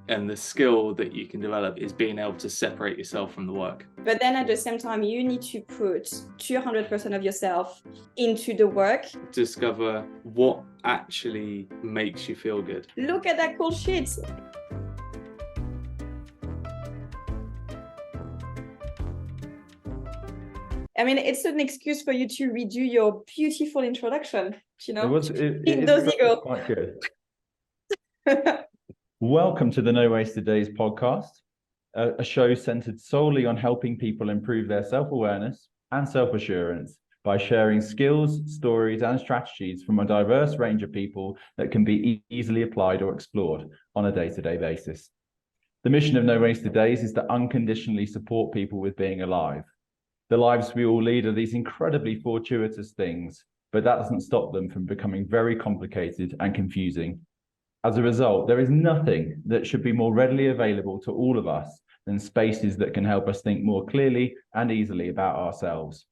and the skill that you can develop is being able to separate yourself from the work. But then at the same time, you need to put 200% of yourself into the work. Discover what actually makes you feel good. Look at that cool sheet. I mean, it's an excuse for you to redo your beautiful introduction, you know? It is quite good. Welcome to the No Wasted Days podcast, a show centered solely on helping people improve their self-awareness and self-assurance by sharing skills, stories, and strategies from a diverse range of people that can be easily applied or explored on a day-to-day basis. The mission of No Wasted Days is to unconditionally support people with being alive. The lives we all lead are these incredibly fortuitous things, but that doesn't stop them from becoming very complicated and confusing. As a result, there is nothing that should be more readily available to all of us than spaces that can help us think more clearly and easily about ourselves.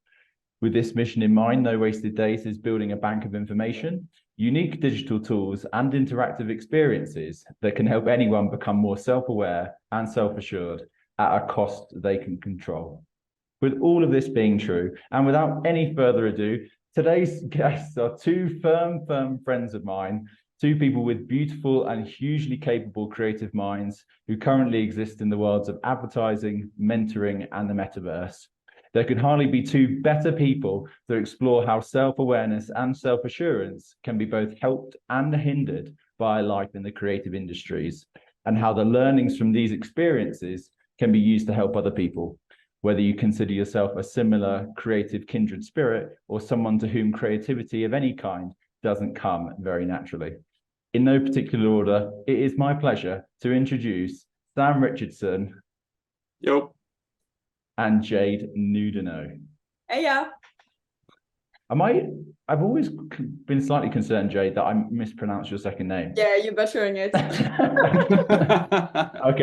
With this mission in mind, No Wasted Days is building a bank of information, unique digital tools, and interactive experiences that can help anyone become more self-aware and self-assured at a cost they can control. With all of this being true, and without any further ado, today's guests are two firm friends of mine, two people with beautiful and hugely capable creative minds who currently exist in the worlds of advertising, mentoring, and the metaverse. There could hardly be two better people to explore how self-awareness and self-assurance can be both helped and hindered by life in the creative industries, and how the learnings from these experiences can be used to help other people, whether you consider yourself a similar creative kindred spirit or someone to whom creativity of any kind doesn't come very naturally. In no particular order, it is my pleasure to introduce Sam Richardson. Yo. And Jade Nudino. Hey, yeah. I've always been slightly concerned, Jade, that I mispronounced your second name. Yeah, you're butchering it. Okay,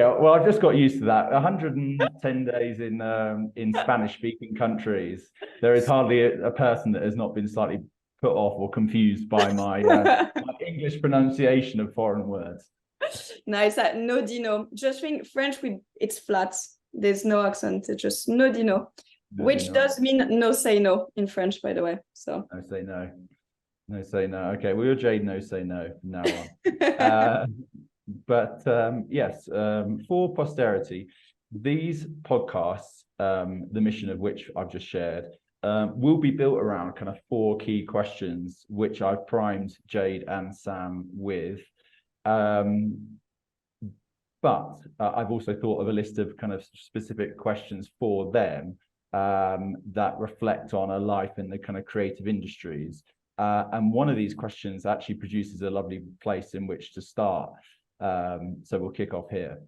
well, I've just got used to that. 110 days in Spanish-speaking countries, there is hardly a person that has not been slightly put off or confused by my English pronunciation of foreign words. Nice. No dino. Just think French, it's flat. There's no accent. It's just no dino, which does mean no say no in French, by the way. So no say no. No say no. Okay, well, you're Jade No Say No from now on. But yes, for posterity, these podcasts, the mission of which I've just shared, will be built around kind of four key questions, which I've primed Jade and Sam with. But I've also thought of a list of kind of specific questions for them that reflect on a life in the kind of creative industries. And one of these questions actually produces a lovely place in which to start. So we'll kick off here.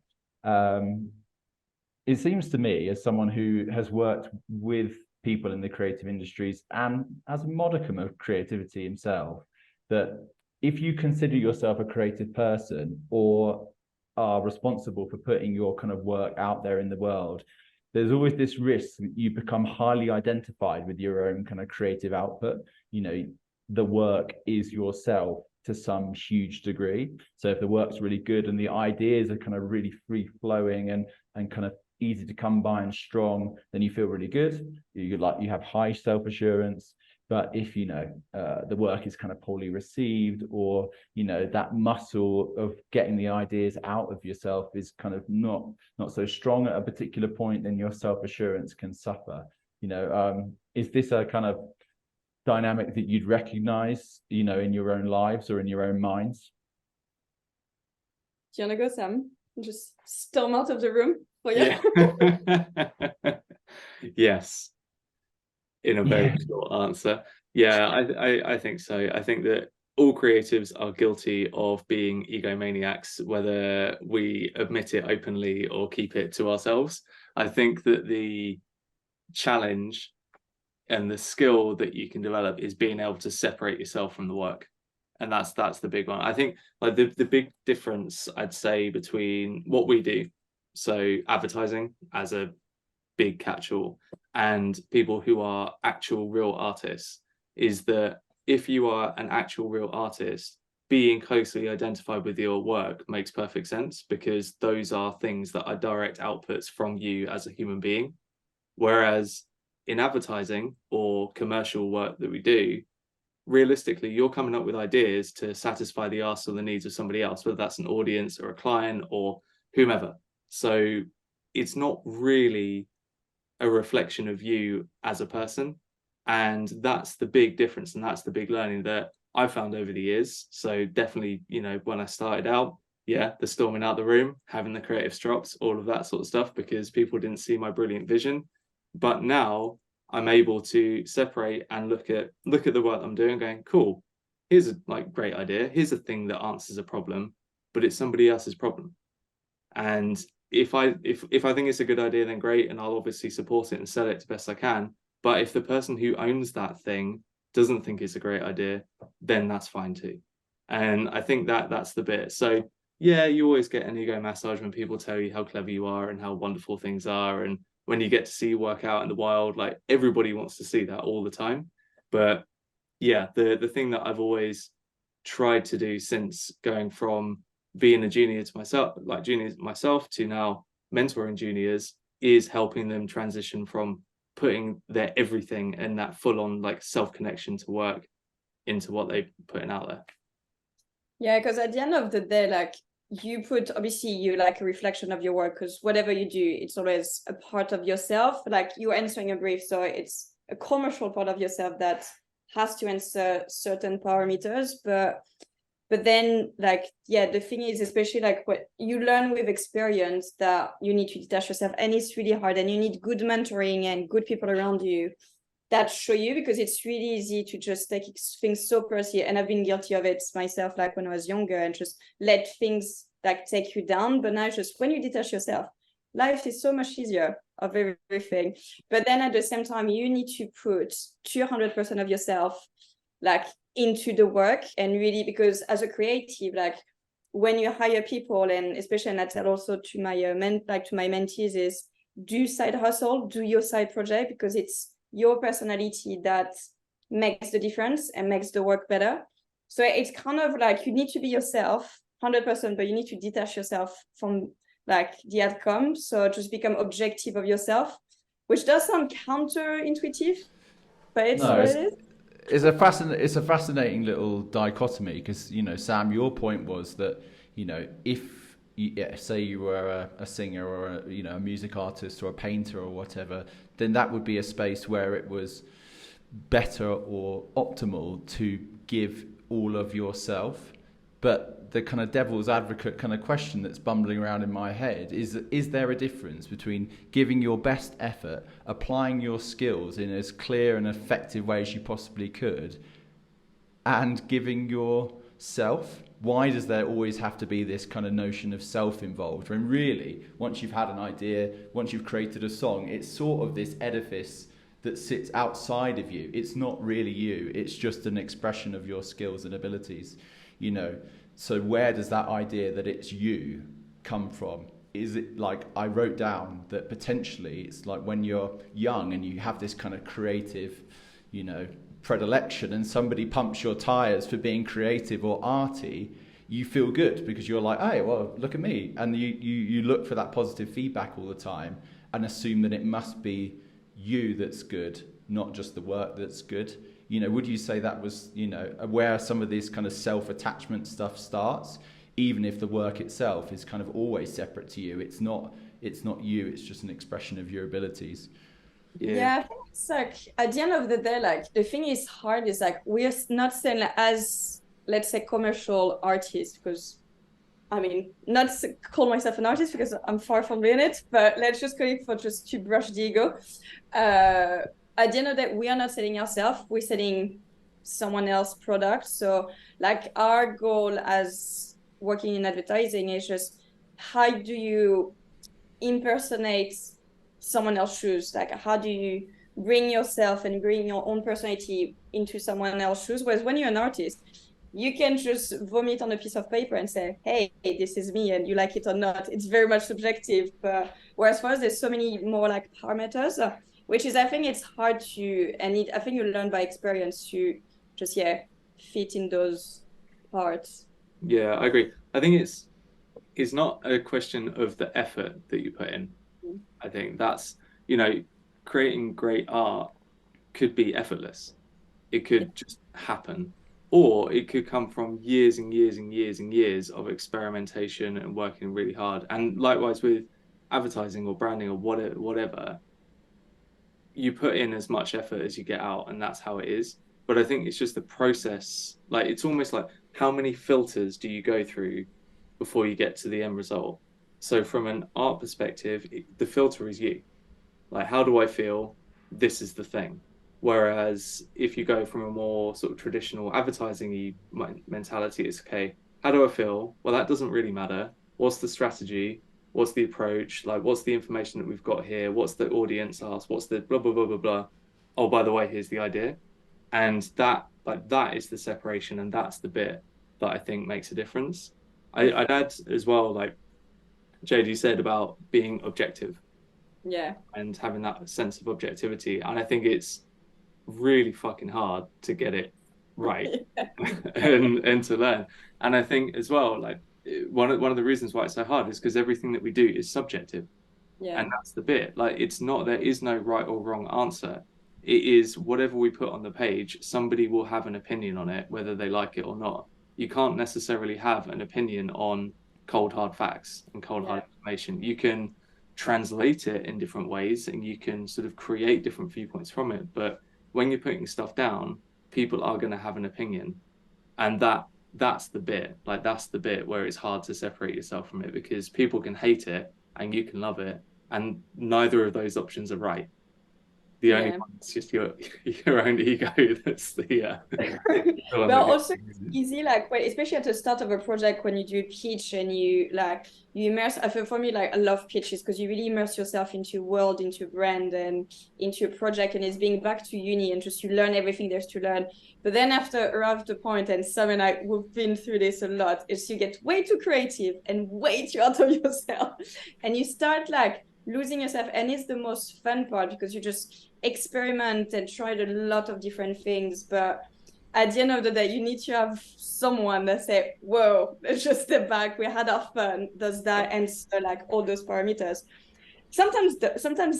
It seems to me, as someone who has worked with people in the creative industries and as a modicum of creativity himself, that if you consider yourself a creative person or are responsible for putting your kind of work out there in the world, there's always this risk that you become highly identified with your own kind of creative output. You know, the work is yourself to some huge degree. So if the work's really good and the ideas are kind of really free flowing and kind of easy to come by and strong, then you feel really good. You have high self-assurance. But if, the work is kind of poorly received, or, that muscle of getting the ideas out of yourself is kind of not so strong at a particular point, then your self-assurance can suffer. Is this a kind of dynamic that you'd recognize, in your own lives or in your own minds? Do you want to go, Sam? Just storm out of the room for you? Yeah. Yes. In a very short answer. Yeah, I think so. I think that all creatives are guilty of being egomaniacs, whether we admit it openly or keep it to ourselves. I think that the challenge and the skill that you can develop is being able to separate yourself from the work. And that's the big one. I think like the big difference I'd say between what we do, so advertising as a big catch-all, and people who are actual real artists, is that if you are an actual real artist, being closely identified with your work makes perfect sense, because those are things that are direct outputs from you as a human being. Whereas in advertising or commercial work that we do, realistically, you're coming up with ideas to satisfy the asks or the needs of somebody else, whether that's an audience or a client or whomever. So it's not really a reflection of you as a person. And that's the big difference. And that's the big learning that I found over the years. So definitely, you know, when I started out, yeah, the storming out the room, having the creative strops, all of that sort of stuff, because people didn't see my brilliant vision. But now I'm able to separate and look at the work I'm doing, going, cool, here's a like great idea. Here's a thing that answers a problem, but it's somebody else's problem. And if I think it's a good idea, then great, and I'll obviously support it and sell it the best I can. But if the person who owns that thing doesn't think it's a great idea, then that's fine too. And I think that that's the bit. So yeah, you always get an ego massage when people tell you how clever you are and how wonderful things are. And when you get to see work out in the wild, like everybody wants to see that all the time. But yeah, the thing that I've always tried to do since going from being a junior to myself, like juniors myself, to now mentoring juniors, is helping them transition from putting their everything and that full on like self connection to work into what they're putting out there. Yeah, because at the end of the day, like you put, obviously you like a reflection of your work, because whatever you do, it's always a part of yourself. Like you're answering a brief, so it's a commercial part of yourself that has to answer certain parameters. But then like, yeah, the thing is, especially like what you learn with experience, that you need to detach yourself, and it's really hard, and you need good mentoring and good people around you that show you, because it's really easy to just take things so personally. And I've been guilty of it myself, like when I was younger, and just let things like take you down. But now just when you detach yourself, life is so much easier of everything. But then at the same time, you need to put 200% of yourself like into the work. And really, because as a creative, like when you hire people, and especially, and I tell also to my to my mentees, is do side hustle, do your side project, because it's your personality that makes the difference and makes the work better. So it's kind of like you need to be yourself 100%, but you need to detach yourself from like the outcome. So just become objective of yourself, which does sound counterintuitive, but it's what it is. It's a fascinating little dichotomy, because, you know, Sam, your point was that, you know, if say you were a singer or a music artist or a painter or whatever, then that would be a space where it was better or optimal to give all of yourself. But the kind of devil's advocate kind of question that's bumbling around in my head is there a difference between giving your best effort, applying your skills in as clear and effective way as you possibly could, and giving yourself? Why does there always have to be this kind of notion of self involved, when really, once you've had an idea, once you've created a song, it's sort of this edifice that sits outside of you? It's not really you, it's just an expression of your skills and abilities, you know. So where does that idea that it's you come from? Is it like, I wrote down that potentially it's like when you're young and you have this kind of creative, you know, predilection, and somebody pumps your tires for being creative or arty, you feel good because you're like, hey, well, look at me. And you look for that positive feedback all the time and assume that it must be you that's good, not just the work that's good. You know, would you say that was, you know, where some of this kind of self-attachment stuff starts, even if the work itself is kind of always separate to you? It's not you, it's just an expression of your abilities. Yeah, I think it's like at the end of the day, like the thing is hard is like we're not saying like, as let's say commercial artists, because I mean, not call myself an artist because I'm far from being it, but let's just call it for just to brush the ego. At the end of the day, we are not selling ourselves, we're selling someone else's product. So like our goal as working in advertising is just how do you impersonate someone else's shoes? Like how do you bring yourself and bring your own personality into someone else's shoes? Whereas when you're an artist, you can just vomit on a piece of paper and say, hey, this is me, and you like it or not. It's very much subjective. But whereas for us, there's so many more like parameters, which is, I think it's hard to, and I think you learn by experience to just, fit in those part. Yeah, I agree. I think it's not a question of the effort that you put in. Mm. I think that's, you know, creating great art could be effortless. It Yeah. could just happen. Or it could come from years and years and years and years of experimentation and working really hard. And likewise with advertising or branding or whatever, you put in as much effort as you get out, and that's how it is. But I think it's just the process. Like it's almost like how many filters do you go through before you get to the end result? So from an art perspective, the filter is you. Like, how do I feel? This is the thing. Whereas if you go from a more sort of traditional advertising mentality, it's okay, how do I feel? Well, that doesn't really matter. What's the strategy? What's the approach? Like, what's the information that we've got here? What's the audience ask? What's the blah, blah, blah, blah, blah. Oh, by the way, here's the idea. And that is the separation. And that's the bit that I think makes a difference. I'd add as well, like JD said about being objective Yeah. and having that sense of objectivity. And I think it's really fucking hard to get it right and to learn. And I think as well, like one of the reasons why it's so hard is because everything that we do is subjective. Yeah. And that's the bit. Like it's not, there is no right or wrong answer. It is whatever we put on the page, somebody will have an opinion on it, whether they like it or not. You can't necessarily have an opinion on cold hard facts and cold hard information. You can translate it in different ways and you can sort of create different viewpoints from it. But when you're putting stuff down, people are going to have an opinion. And that's the bit. Like that's the bit where it's hard to separate yourself from it because people can hate it and you can love it. And neither of those options are right. The only one is just your own ego. That's the But also it's easy, like when, especially at the start of a project when you do a pitch and you immerse. I feel for me, like I love pitches because you really immerse yourself into a world, into a brand, and into a project, and it's being back to uni and just you learn everything there's to learn. But then after around the point, and Sam and I we've been through this a lot, is you get way too creative and way too out of yourself, and you start like losing yourself, and it's the most fun part because you just experiment and tried a lot of different things, but at the end of the day you need to have someone that say, whoa, let's just step back, we had our fun, does that answer like all those parameters? Sometimes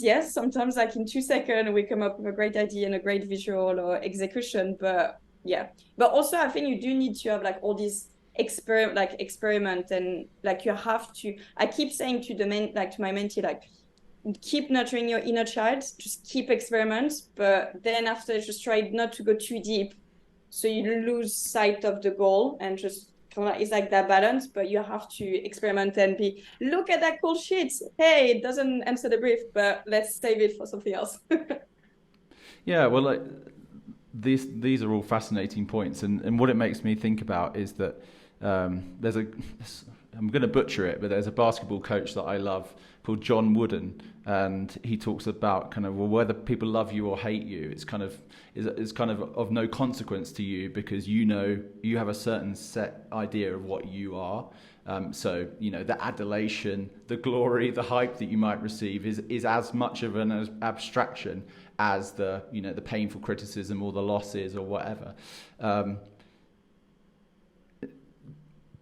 yes, sometimes like in 2 seconds we come up with a great idea and a great visual or execution, but yeah. But also I think you do need to have like all these experiment, and like you have to, I keep saying to to my mentee, like keep nurturing your inner child, just keep experiments, but then after just try not to go too deep so you lose sight of the goal, and just kind of it's like that balance. But you have to experiment and be, look at that cool shit, hey, it doesn't answer the brief, but let's save it for something else. Yeah, well, like, these are all fascinating points, and what it makes me think about is that there's a, I'm going to butcher it, but there's a basketball coach that I love called John Wooden, and he talks about kind of, well, whether people love you or hate you, it's kind of no consequence to you, because you know you have a certain set idea of what you are. So you know the adulation, the glory, the hype that you might receive is as much of an abstraction as the painful criticism or the losses or whatever.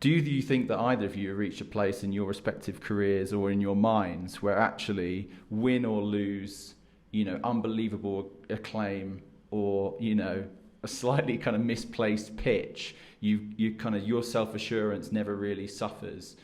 Do you think that either of you have reached a place in your respective careers or in your minds where actually win or lose, unbelievable acclaim or, a slightly kind of misplaced pitch, you kind of, your self-assurance never really suffers,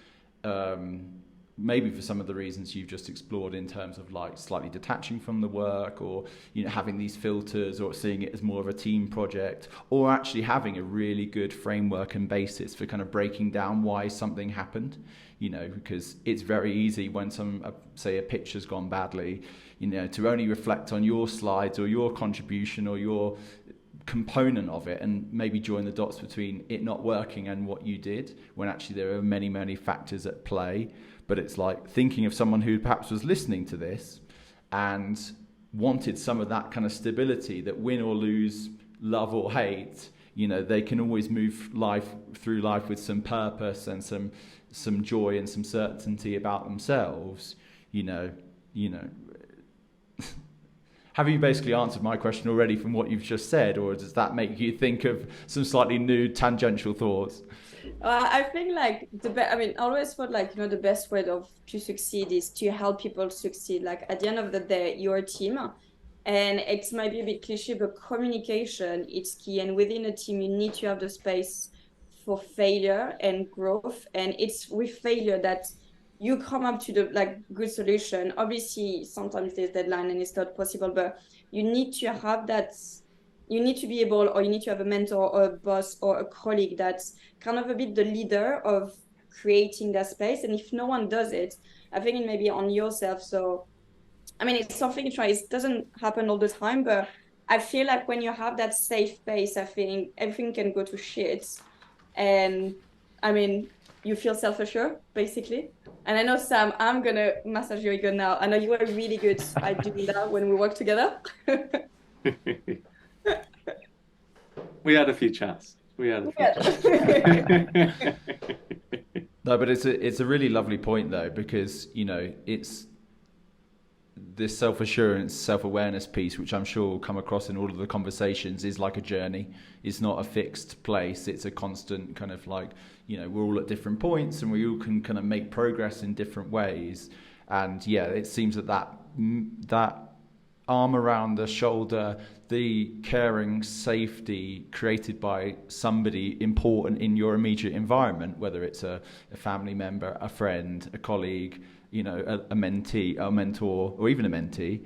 maybe for some of the reasons you've just explored in terms of like slightly detaching from the work, or having these filters, or seeing it as more of a team project, or actually having a really good framework and basis for kind of breaking down why something happened, because it's very easy when say a pitch has gone badly, to only reflect on your slides or your contribution or your component of it, and maybe join the dots between it not working and what you did, when actually there are many, many factors at play. But it's like thinking of someone who perhaps was listening to this and wanted some of that kind of stability, that win or lose, love or hate, they can always move through life with some purpose and some joy and some certainty about themselves, Have you basically answered my question already from what you've just said, or does that make you think of some slightly new tangential thoughts? I think like I mean, I always thought like, the best way to succeed is to help people succeed. Like at the end of the day, you're a team, and it might be a bit cliche, but communication is key. And within a team, you need to have the space for failure and growth. And it's with failure that you come up to the like good solution. Obviously, sometimes there's deadline and it's not possible, but you need to have that. You need to be able, or you need to have a mentor or a boss or a colleague that's kind of a bit the leader of creating that space. And if no one does it, I think it may be on yourself. So I mean, it's something you try. It doesn't happen all the time, but I feel like when you have that safe space, I think everything can go to shit. And I mean, you feel self-assured, basically. And I know, Sam, I'm gonna massage your ego now. I know you were really good at doing that when we worked together. We had a few chats. We had a few chats. No, but it's a really lovely point though, because it's this self-assurance, self-awareness piece, which I'm sure will come across in all of the conversations, is like a journey. It's not a fixed place. It's a constant kind of like, we're all at different points and we all can kind of make progress in different ways. And yeah, it seems that arm around the shoulder, the caring safety created by somebody important in your immediate environment, whether it's a family member, a friend, a colleague, a mentee, a mentor, or even a mentee,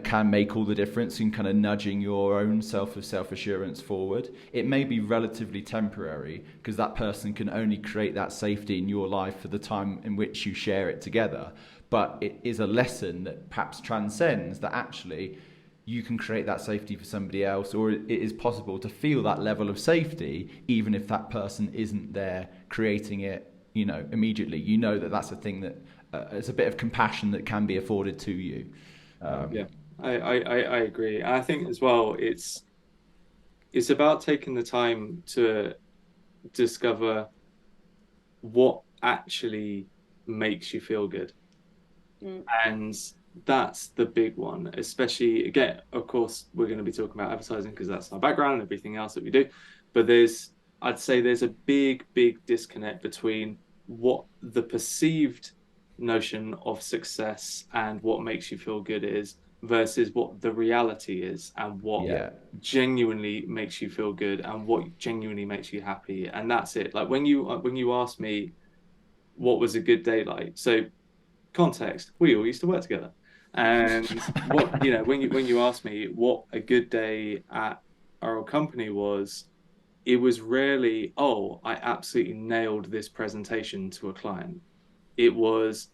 can make all the difference in kind of nudging your own self-assurance forward. It may be relatively temporary because that person can only create that safety in your life for the time in which you share it together. But it is a lesson that perhaps transcends that actually you can create that safety for somebody else, or it is possible to feel that level of safety even if that person isn't there creating it, immediately. That's a thing that it's a bit of compassion that can be afforded to you. Yeah, I agree. And I think as well, it's about taking the time to discover what actually makes you feel good. And that's the big one, especially again, of course, we're going to be talking about advertising because that's our background and everything else that we do. But I'd say there's a big disconnect between what the perceived notion of success and what makes you feel good is versus what the reality is and what genuinely makes you feel good and what genuinely makes you happy. And that's it. Like when you ask me what was a good day like, so context, we all used to work together. And what when you ask me what a good day at our company was, it was rarely, oh, I absolutely nailed this presentation to a client. It was,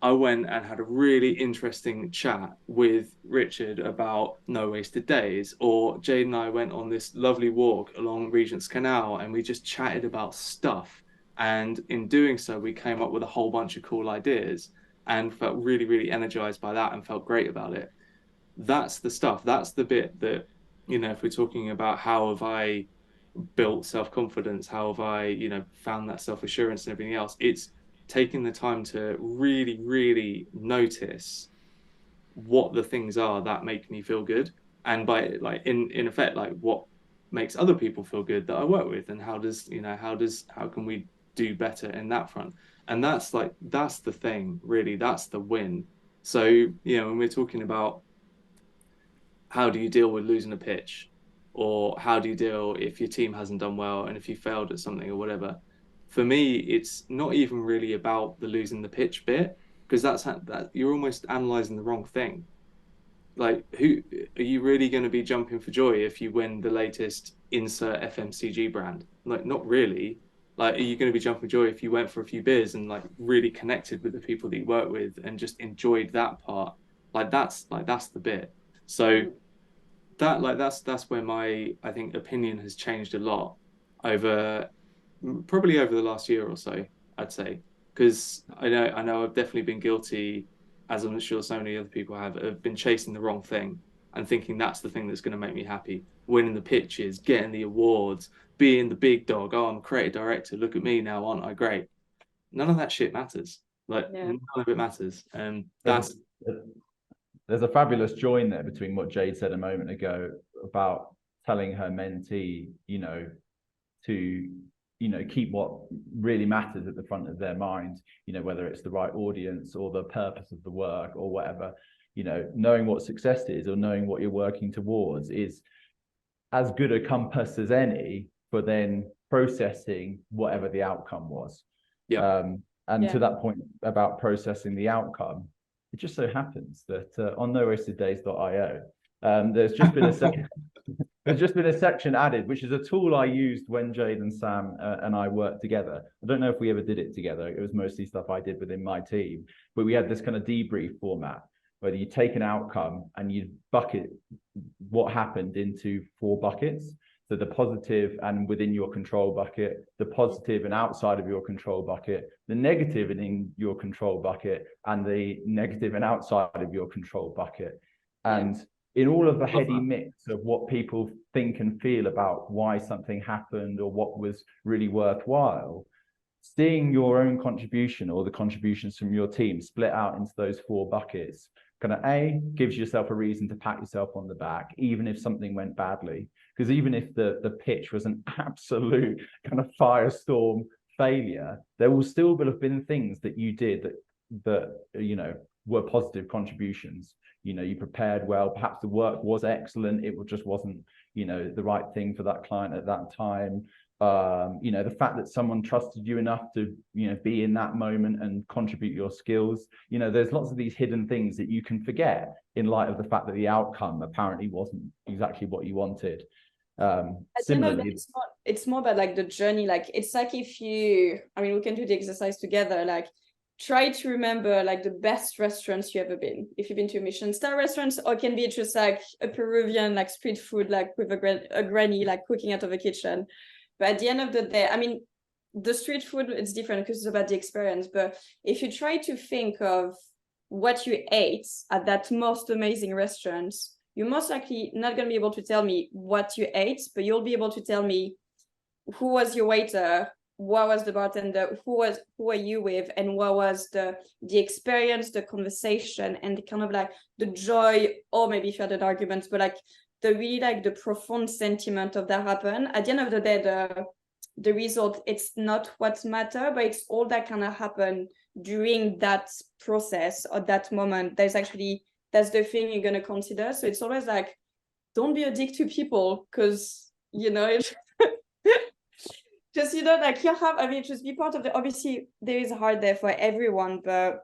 I went and had a really interesting chat with Richard about No Wasted Days, or Jade and I went on this lovely walk along Regent's Canal and we just chatted about stuff. And in doing so, we came up with a whole bunch of cool ideas and felt really energized by that and felt great about it. That's the stuff. That's the bit that, if we're talking about how have I built self-confidence, how have I, found that self-assurance and everything else, it's taking the time to really notice what the things are that make me feel good. And by like in effect, like what makes other people feel good that I work with, and how can we do better in that front? And that's the thing, really, that's the win. So, when we're talking about how do you deal with losing a pitch, or how do you deal if your team hasn't done well and if you failed at something or whatever, for me it's not even really about the losing the pitch bit, because that you're almost analyzing the wrong thing. Like, who are you really going to be jumping for joy if you win the latest insert FMCG brand? Like, not really. Like, are you going to be jumping for joy if you went for a few beers and like really connected with the people that you work with and just enjoyed that part? That's the bit. So that's where my, I think, opinion has changed a lot over probably over the last year or so, I'd say, because I know I've definitely been guilty, as I'm sure so many other people have been chasing the wrong thing and thinking that's the thing that's going to make me happy. Winning the pitches, getting the awards, being the big dog. Oh, I'm a creative director. Look at me now, aren't I great? None of that shit matters. None of it matters. And that's there's a fabulous join there between what Jade said a moment ago about telling her mentee, to keep what really matters at the front of their mind, whether it's the right audience or the purpose of the work or whatever. Knowing what success is or knowing what you're working towards is as good a compass as any for then processing whatever the outcome was. To that point about processing the outcome, it just so happens that on NoWastedDays.io, there's just been a second there's just been a section added, which is a tool I used when Jade and Sam and I worked together. I don't know if we ever did it together. It was mostly stuff I did within my team, but we had this kind of debrief format where you take an outcome and you bucket what happened into 4 buckets. So the positive and within your control bucket, the positive and outside of your control bucket, the negative and in your control bucket, and the negative and outside of your control bucket. And in all of the heady mix of what people think and feel about why something happened or what was really worthwhile, seeing your own contribution or the contributions from your team split out into those 4 buckets kind of gives yourself a reason to pat yourself on the back, even if something went badly. Because even if the pitch was an absolute kind of firestorm failure, there will still have been things that you did that were positive contributions. You prepared well, perhaps the work was excellent, it just wasn't the right thing for that client at that time. The fact that someone trusted you enough to be in that moment and contribute your skills. There's lots of these hidden things that you can forget in light of the fact that the outcome apparently wasn't exactly what you wanted. Similarly, it's more about like the journey. Like it's like we can do the exercise together. Like try to remember like the best restaurants you ever been. If you've been to a Michelin star restaurants, or it can be just like a Peruvian like street food, like with a granny like cooking out of a kitchen. But at the end of the day, the street food, it's different because it's about the experience. But if you try to think of what you ate at that most amazing restaurant, you're most likely not going to be able to tell me what you ate, but you'll be able to tell me who was your waiter, what was the bartender, who are you with, and what was the experience, the conversation, and the kind of like the joy, or maybe if you had an argument, but like the really like the profound sentiment of that happen. At the end of the day, the result, it's not what matter, but it's all that kind of happen during that process or that moment. That's the thing you're going to consider. So it's always like, don't be a dick to people, because just like you have, just be part of the, obviously there is a hard day for everyone, but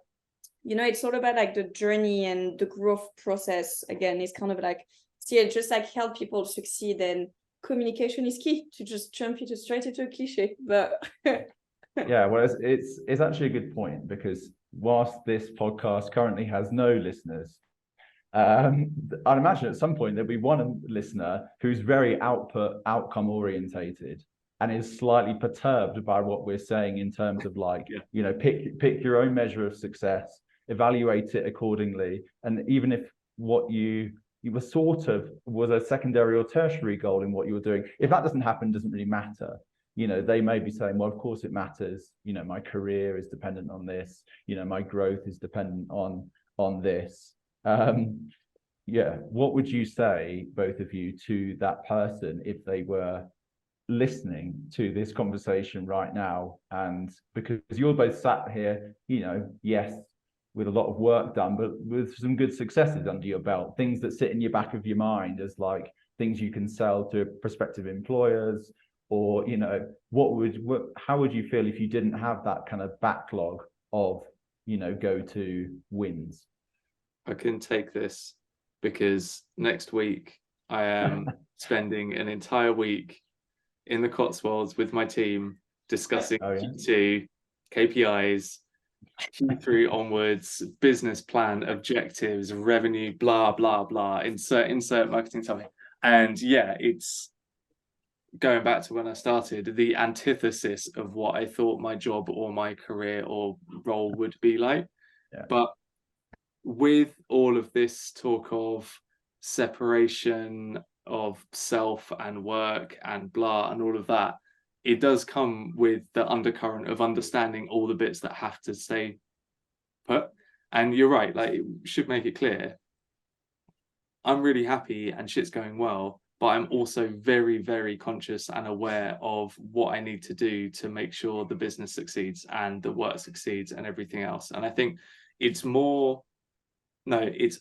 it's all about like the journey and the growth process. Again, it's kind of like just like help people succeed, and communication is key. To just jump straight into a cliche, but yeah, well, it's actually a good point, because whilst this podcast currently has no listeners, I'd imagine at some point there'll be one listener who's very outcome orientated and is slightly perturbed by what we're saying in terms of like, pick your own measure of success, evaluate it accordingly, and even if what you were sort of was a secondary or tertiary goal in what you were doing, if that doesn't happen, doesn't really matter. They may be saying, well, of course it matters. My career is dependent on this. My growth is dependent on this. What would you say, both of you, to that person if they were listening to this conversation right now? And because you're both sat here, yes, with a lot of work done, but with some good successes under your belt, things that sit in your back of your mind as like things you can sell to prospective employers, or how would you feel if you didn't have that kind of backlog of go-to wins? I can take this because next week I am spending an entire week in the Cotswolds with my team discussing Q2, KPIs, Q3 onwards, business plan, objectives, revenue, blah, blah, blah, insert marketing something. And it's going back to when I started, the antithesis of what I thought my job or my career or role would be like. Yeah. But with all of this talk of separation of self and work and blah and all of that, it does come with the undercurrent of understanding all the bits that have to stay put. And you're right, like it should make it clear, I'm really happy and shit's going well, but I'm also very, very conscious and aware of what I need to do to make sure the business succeeds and the work succeeds and everything else. And I think it's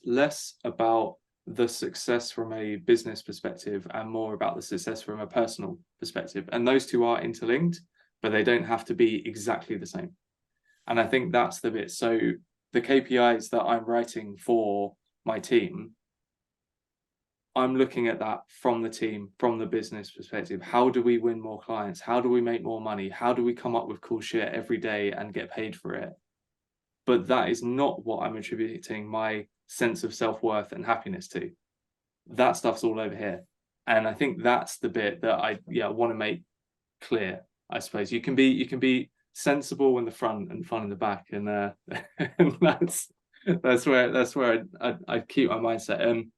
less about the success from a business perspective and more about the success from a personal perspective. And those two are interlinked, but they don't have to be exactly the same. And I think that's the bit. So the KPIs that I'm writing for my team, I'm looking at that from the team, from the business perspective. How do we win more clients? How do we make more money? How do we come up with cool shit every day and get paid for it? But that is not what I'm attributing my sense of self-worth and happiness to. That stuff's all over here. And I think that's the bit that I want to make clear. I suppose you can be sensible in the front and fun in the back, and and that's where I keep my mindset. And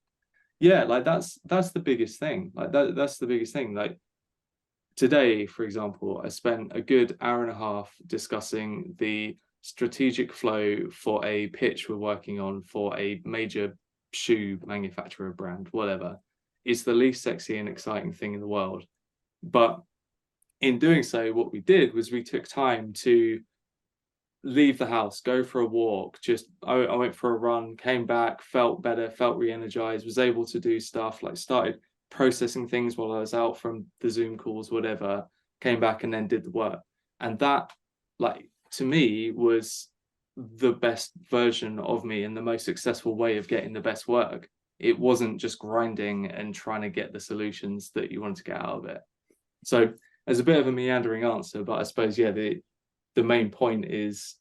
like that's the biggest thing. Like that's the biggest thing. Like today, for example, I spent a good hour and a half discussing the strategic flow for a pitch we're working on for a major shoe manufacturer brand, whatever. It's the least sexy and exciting thing in the world. But in doing so, what we did was we took time to leave the house, go for a walk. I went for a run, came back, felt better, felt re-energized, was able to do stuff, like started processing things while I was out from the Zoom calls, whatever, came back and then did the work. And that, like, to me, was the best version of me and the most successful way of getting the best work. It wasn't just grinding and trying to get the solutions that you wanted to get out of it. So as a bit of a meandering answer, but I suppose, the main point is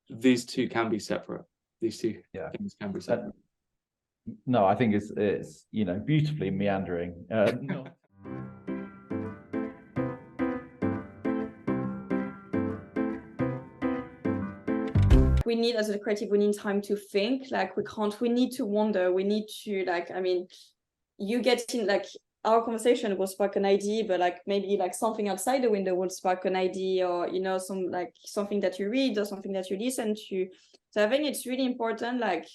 these two can be separate. These two things can be separate. No, I think it's beautifully meandering. We need, as a creative, we need time to think. Like we need to wonder. We need to you get in, like, our conversation will spark an idea, but like maybe like something outside the window will spark an idea, or something that you read or something that you listen to. So I think it's really important, like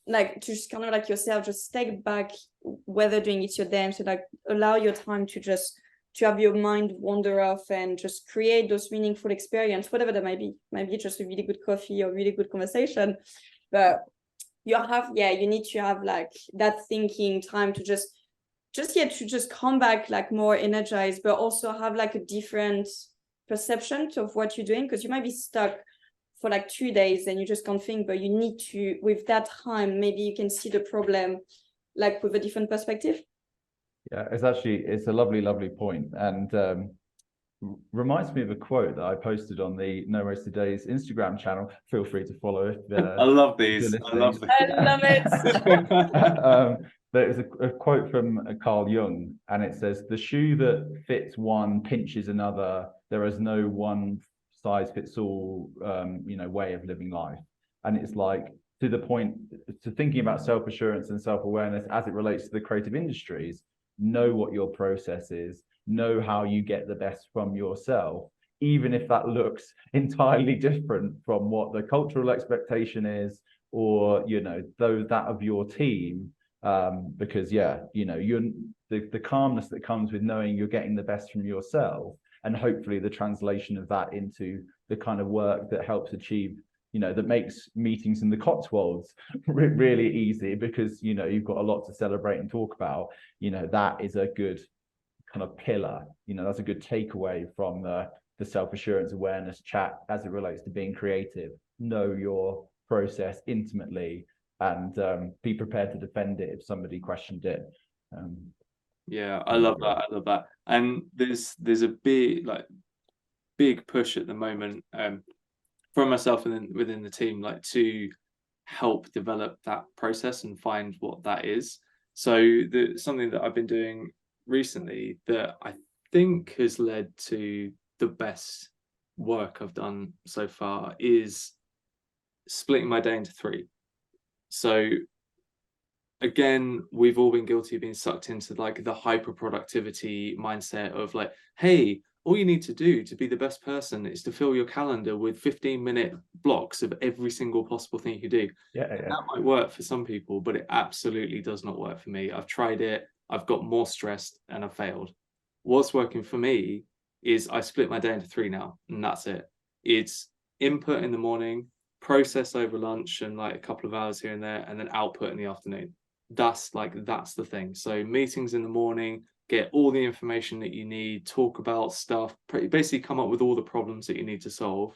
to just kind of like yourself, just step back, whether doing it your damn, so like allow your time to have your mind wander off and just create those meaningful experience, whatever that might be just a really good coffee or really good conversation. But you need to have like that thinking time to just come back like more energized, but also have like a different perception of what you're doing, because you might be stuck for like 2 days and you just can't think, but you need to, with that time, maybe you can see the problem like with a different perspective. Yeah, it's a lovely point, and reminds me of a quote that I posted on the NoWastedDays Instagram channel. Feel free to follow it. I love these. I love it. There's a quote from Carl Jung, and it says, "The shoe that fits one pinches another. There is no one size fits all, way of living life." And it's like, to the point, to thinking about self-assurance and self-awareness as it relates to the creative industries. Know what your process is, know how you get the best from yourself, even if that looks entirely different from what the cultural expectation is, or that of your team, because you're the calmness that comes with knowing you're getting the best from yourself, and hopefully the translation of that into the kind of work that helps achieve, that makes meetings in the Cotswolds really easy, because you've got a lot to celebrate and talk about. That is a good kind of pillar. That's a good takeaway from the self-assurance awareness chat as it relates to being creative. Know your process intimately, and be prepared to defend it if somebody questioned it. I love that. And there's a big push at the moment, from myself and then within the team, like to help develop that process and find what that is. So something that I've been doing recently that I think has led to the best work I've done so far is splitting my day into 3. So again, we've all been guilty of being sucked into like the hyper productivity mindset of like, hey, all you need to do to be the best person is to fill your calendar with 15-minute blocks of every single possible thing you could do. That might work for some people, but it absolutely does not work for me. I've tried it, I've got more stressed, and I've failed. What's working for me is I split my day into 3 now, and that's it. It's input in the morning, process over lunch and like a couple of hours here and there, and then output in the afternoon. That's the thing. So meetings in the morning, get all the information that you need, talk about stuff, basically come up with all the problems that you need to solve,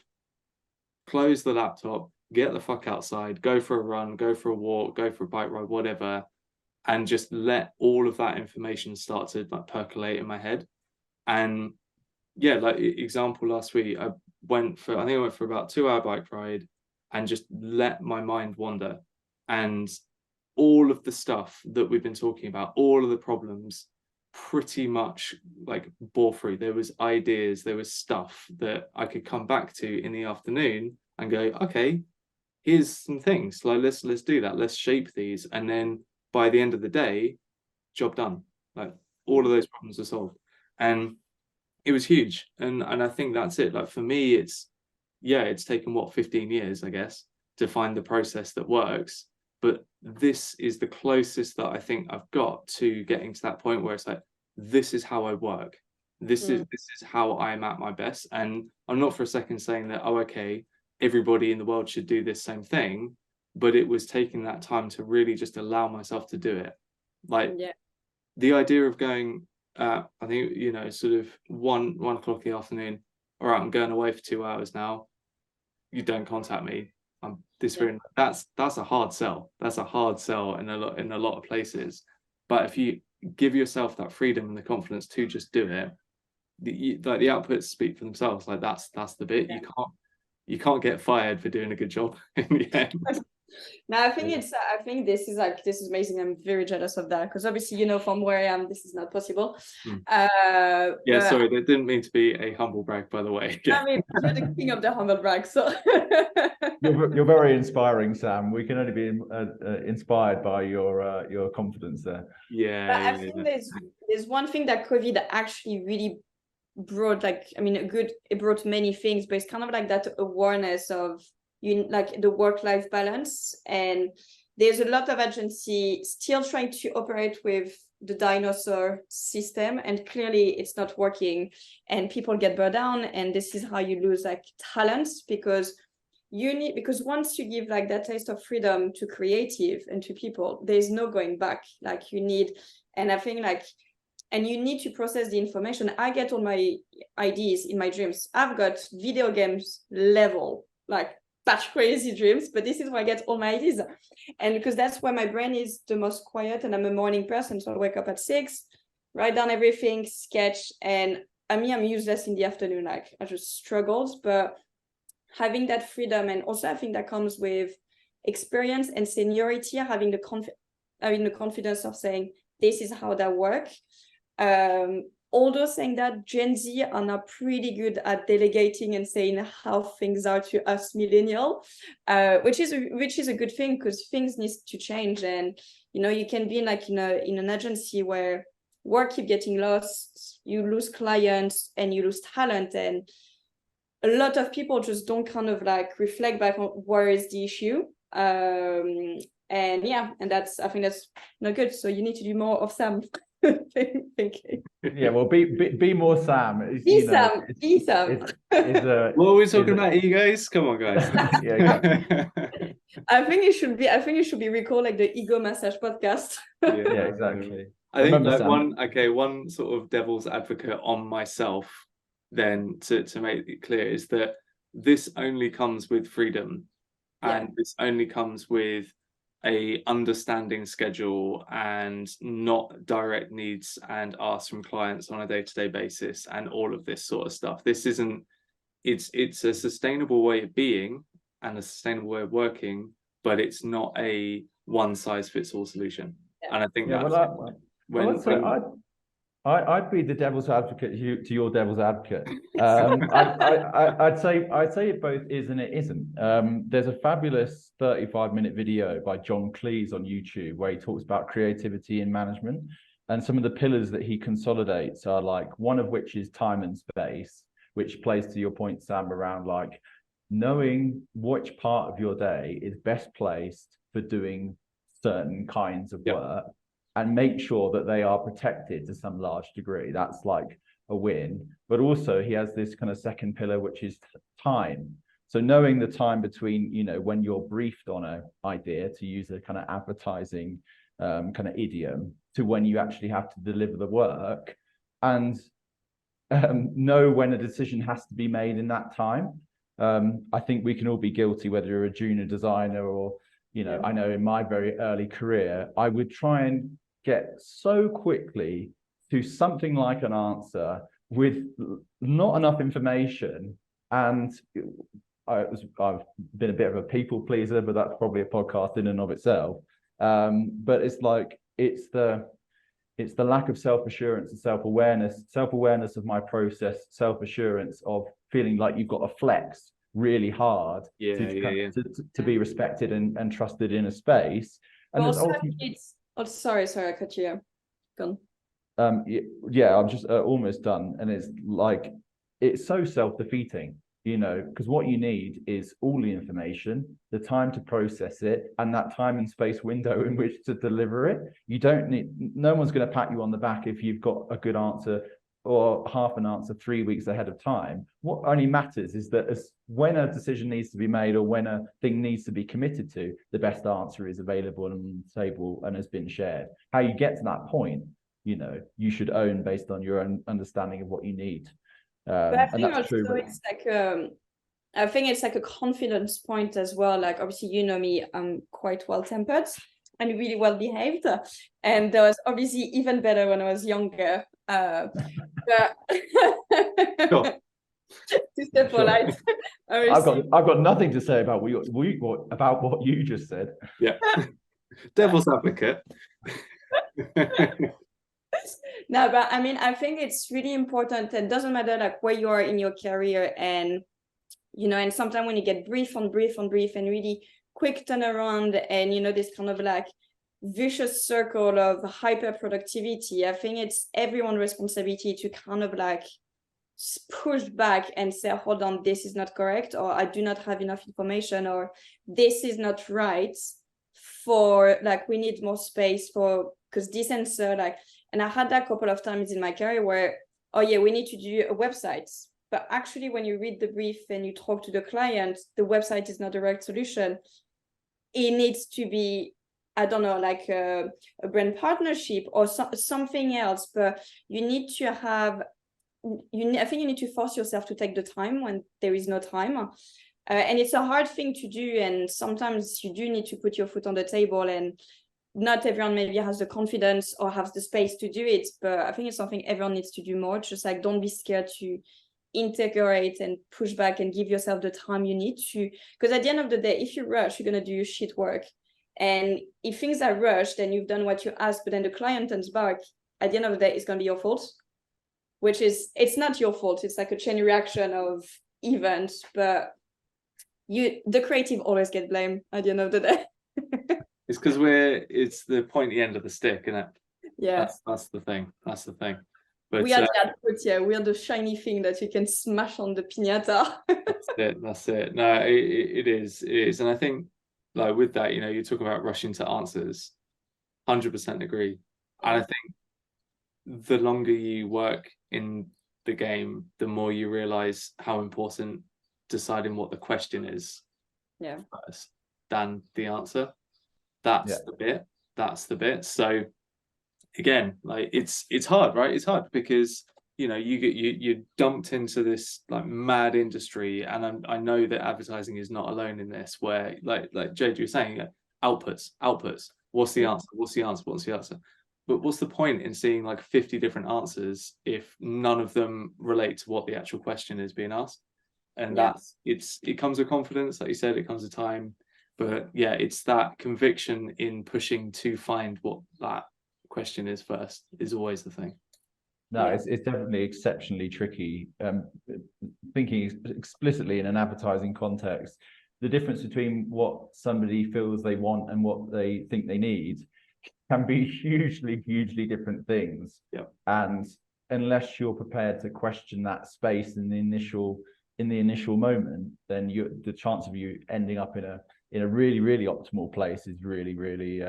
close the laptop, get the fuck outside, go for a run, go for a walk, go for a bike ride, whatever, and just let all of that information start to like percolate in my head. And yeah, like example, last week I went for about 2-hour bike ride and just let my mind wander, and all of the stuff that we've been talking about, all of the problems pretty much like bore through. There was ideas, there was stuff that I could come back to in the afternoon and go, okay, here's some things, like let's do that, let's shape these, and then by the end of the day, job done. Like all of those problems are solved. And it was huge. And I think that's it. Like for me, it's taken 15 years, I guess, to find the process that works. But this is the closest that I think I've got to getting to that point where it's like, this is how I work. This is how I'm at my best. And I'm not for a second saying that, oh, okay, everybody in the world should do this same thing. But it was taking that time to really just allow myself to do it. Like the idea of going, I think, sort of 1 o'clock in the afternoon, all right, I'm going away for 2 hours now. You don't contact me. I'm disappearing. That's a hard sell. That's a hard sell in a lot of places. But if you give yourself that freedom and the confidence to just do it, the outputs speak for themselves. Like that's the bit. You can't get fired for doing a good job in the end. No, I think this is amazing. I'm very jealous of that because obviously, from where I am, this is not possible. Sorry, that didn't mean to be a humble brag, by the way. I mean, you're the king of the humble brag, so you're very inspiring, Sam. We can only be inspired by your confidence there. But I think there's one thing that COVID actually really brought, it brought many things, but it's kind of like that awareness of like the work-life balance. And there's a lot of agency still trying to operate with the dinosaur system, and clearly it's not working, and people get burned down, and this is how you lose like talents, because once you give like that taste of freedom to creative and to people, there's no going back. Like you need, and I think like, and you need to process the information. I get all my ideas in my dreams. I've got video games level, like batch crazy dreams, but this is where I get all my ideas. And because that's where my brain is the most quiet, and I'm a morning person, so I wake up at 6, write down everything, sketch, and I'm useless in the afternoon. Like I just struggled, but having that freedom, and also I think that comes with experience and seniority, having the confidence of saying this is how that works. Although saying that Gen Z are now pretty good at delegating and saying how things are to us millennial, which is a good thing, because things need to change. And you can be like in an agency where work keep getting lost, you lose clients and you lose talent, and a lot of people just don't kind of like reflect back on where is the issue. And I think that's not good. So you need to do more of Sam. Thinking. Yeah, well, be more Sam. Be Sam. What are we talking about, egos? Come on, guys. Yeah, exactly. I think it should be recalled like the ego massage podcast. Yeah, exactly. I think that one sort of devil's advocate on myself then to make it clear is that this only comes with freedom, and this only comes with a understanding schedule and not direct needs and asks from clients on a day-to-day basis and all of this sort of stuff. This isn't, it's a sustainable way of being and a sustainable way of working, but it's not a one-size-fits-all solution. And I think I'd be the devil's advocate to your devil's advocate. I'd say it both is and it isn't. There's a fabulous 35-minute video by John Cleese on YouTube where he talks about creativity in management. And some of the pillars that he consolidates are like, one of which is time and space, which plays to your point, Sam, around like knowing which part of your day is best placed for doing certain kinds of work, and make sure that they are protected to some large degree. That's like a win. But also he has this kind of second pillar, which is time. So knowing the time between, you know, when you're briefed on an idea, to use a kind of advertising kind of idiom, to when you actually have to deliver the work, and know when a decision has to be made in that time. I think we can all be guilty, whether you're a junior designer or, you know, I know in my very early career, I would try and get so quickly to something like an answer with not enough information. And I've been a bit of a people pleaser, but that's probably a podcast in and of itself. But it's like, it's the lack of self-assurance and self-awareness of my process, self-assurance of feeling like you've got to flex really hard to be respected and trusted in a space. And also, sorry, I cut you. Gone. I'm just almost done. And it's like, it's so self-defeating, you know, because what you need is all the information, the time to process it, and that time and space window in which to deliver it. You don't need, no one's going to pat you on the back if you've got a good answer or half an answer 3 weeks ahead of time. What only matters is that when a decision needs to be made or when a thing needs to be committed to, the best answer is available on the table and has been shared. How you get to that point, you know, you should own based on your own understanding of what you need. But I think also true, it's like I think it's like a confidence point as well. Like, obviously, you know me, I'm quite well-tempered and really well-behaved. And that was obviously even better when I was younger. But Sure. to stay polite. I've got nothing to say about what you just said. Yeah. Devil's advocate. No, but I mean, I think it's really important. It doesn't matter like where you are in your career, and you know, and sometimes when you get brief and really quick turnaround, and you know, this kind of like vicious circle of hyper productivity, I think it's everyone's responsibility to kind of like push back and say, hold on, this is not correct, or I do not have enough information, or this is not right, for like we need more space for, because this answer like, and I had that a couple of times in my career where, oh yeah, we need to do a website, but actually when you read the brief and you talk to the client, the website is not the right solution. It needs to be, I don't know, like a brand partnership or something else, but you need to have, I think you need to force yourself to take the time when there is no time. And it's a hard thing to do. And sometimes you do need to put your foot on the table, and not everyone maybe has the confidence or has the space to do it. But I think it's something everyone needs to do more. Just like, don't be scared to integrate and push back and give yourself the time you need to. Because at the end of the day, if you rush, you're going to do your shit work. And if things are rushed and you've done what you asked, but then the client turns back, at the end of the day, it's going to be your fault. Which is, it's not your fault. It's like a chain reaction of events, but the creative always get blamed at the end of the day. It's because it's the pointy end of the stick, isn't it? Yeah. That's the thing. That's the thing. But we are the output, yeah. We are the shiny thing that you can smash on the piñata. That's it. No, it is. And I think like with that, you know, you talk about rushing to answers, 100% agree. And I think the longer you work in the game, the more you realize how important deciding what the question is first than the answer. That's the bit. So again, like it's hard, right? It's hard because you know you're dumped into this like mad industry, and I know that advertising is not alone in this, where like Jade, you were saying, outputs. What's the answer? But what's the point in seeing like 50 different answers if none of them relate to what the actual question is being asked? And it comes with confidence, like you said, it comes with time. But yeah, it's that conviction in pushing to find what that question is first is always the thing. No, it's definitely exceptionally tricky. Thinking explicitly in an advertising context, the difference between what somebody feels they want and what they think they need can be hugely different things. Yeah. And unless you're prepared to question that space in the initial moment, then the chance of you ending up in a really optimal place is really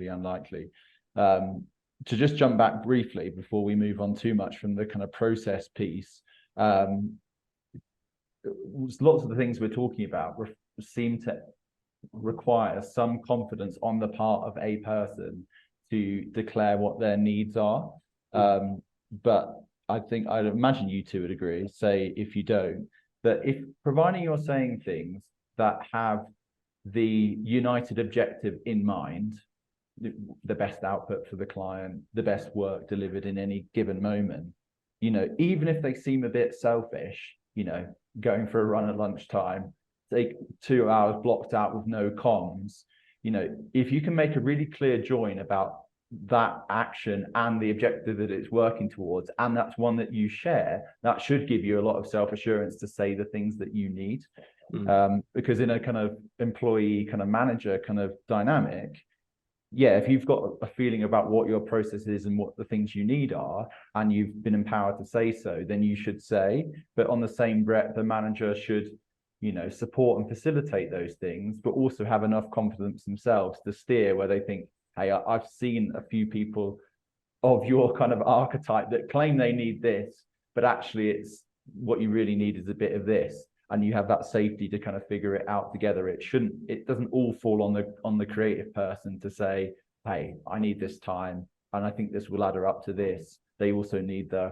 unlikely. To just jump back briefly before we move on too much from the kind of process piece, lots of the things we're talking about seem to require some confidence on the part of a person to declare what their needs are. But I'd imagine you two would agree, say if you don't, that if providing you're saying things that have the united objective in mind, the best output for the client, the best work delivered in any given moment, even if they seem a bit selfish, going for a run at lunchtime, take 2 hours blocked out with no comms, if you can make a really clear join about that action and the objective that it's working towards, and that's one that you share, that should give you a lot of self-assurance to say the things that you need. Because in a kind of employee kind of manager kind of dynamic, if you've got a feeling about what your process is and what the things you need are, and you've been empowered to say so, then you should say. But on the same breath, the manager should support and facilitate those things, but also have enough confidence themselves to steer where they think, hey, I've seen a few people of your kind of archetype that claim they need this, but actually it's what you really need is a bit of this. And you have that safety to kind of figure it out together. It doesn't all fall on the creative person to say, hey, I need this time, and I think this will ladder up to this. They also need the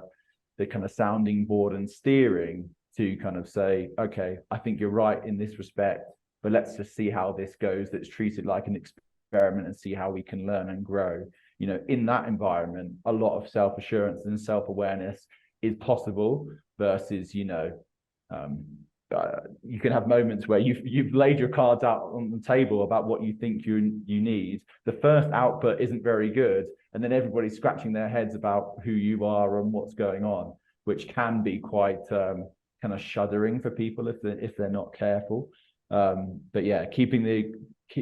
kind of sounding board and steering to kind of say, okay, I think you're right in this respect, but let's just see how this goes. That's treated like an experiment and see how we can learn and grow. In that environment, a lot of self-assurance and self-awareness is possible versus, you can have moments where you've laid your cards out on the table about what you think you need. The first output isn't very good, and then everybody's scratching their heads about who you are and what's going on, which can be quite kind of shuddering for people if they're not careful. But yeah, keep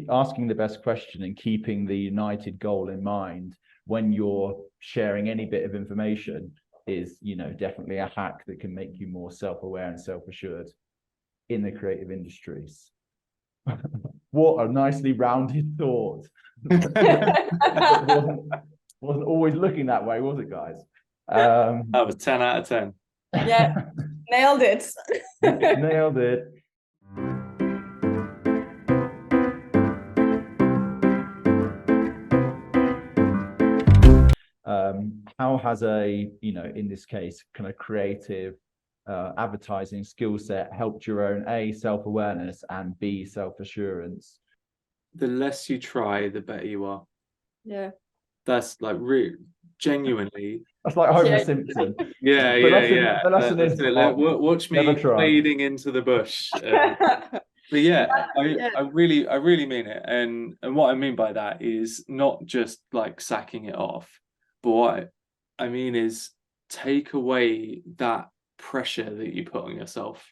asking the best question and keeping the united goal in mind when you're sharing any bit of information is, definitely a hack that can make you more self-aware and self-assured in the creative industries. What a nicely rounded thought. wasn't always looking that way, was it, guys? That was 10 out of 10. Yeah, nailed it. Nailed it. How has in this case, kind of creative advertising skill set helped your own A, self-awareness, and B, self-assurance? The less you try, the better you are. Yeah. That's like genuinely. That's like Homer Simpson. Yeah. The lesson is watch me wading into the bush. But I really mean it. And what I mean by that is not just like sacking it off, but what I mean is take away that pressure that you put on yourself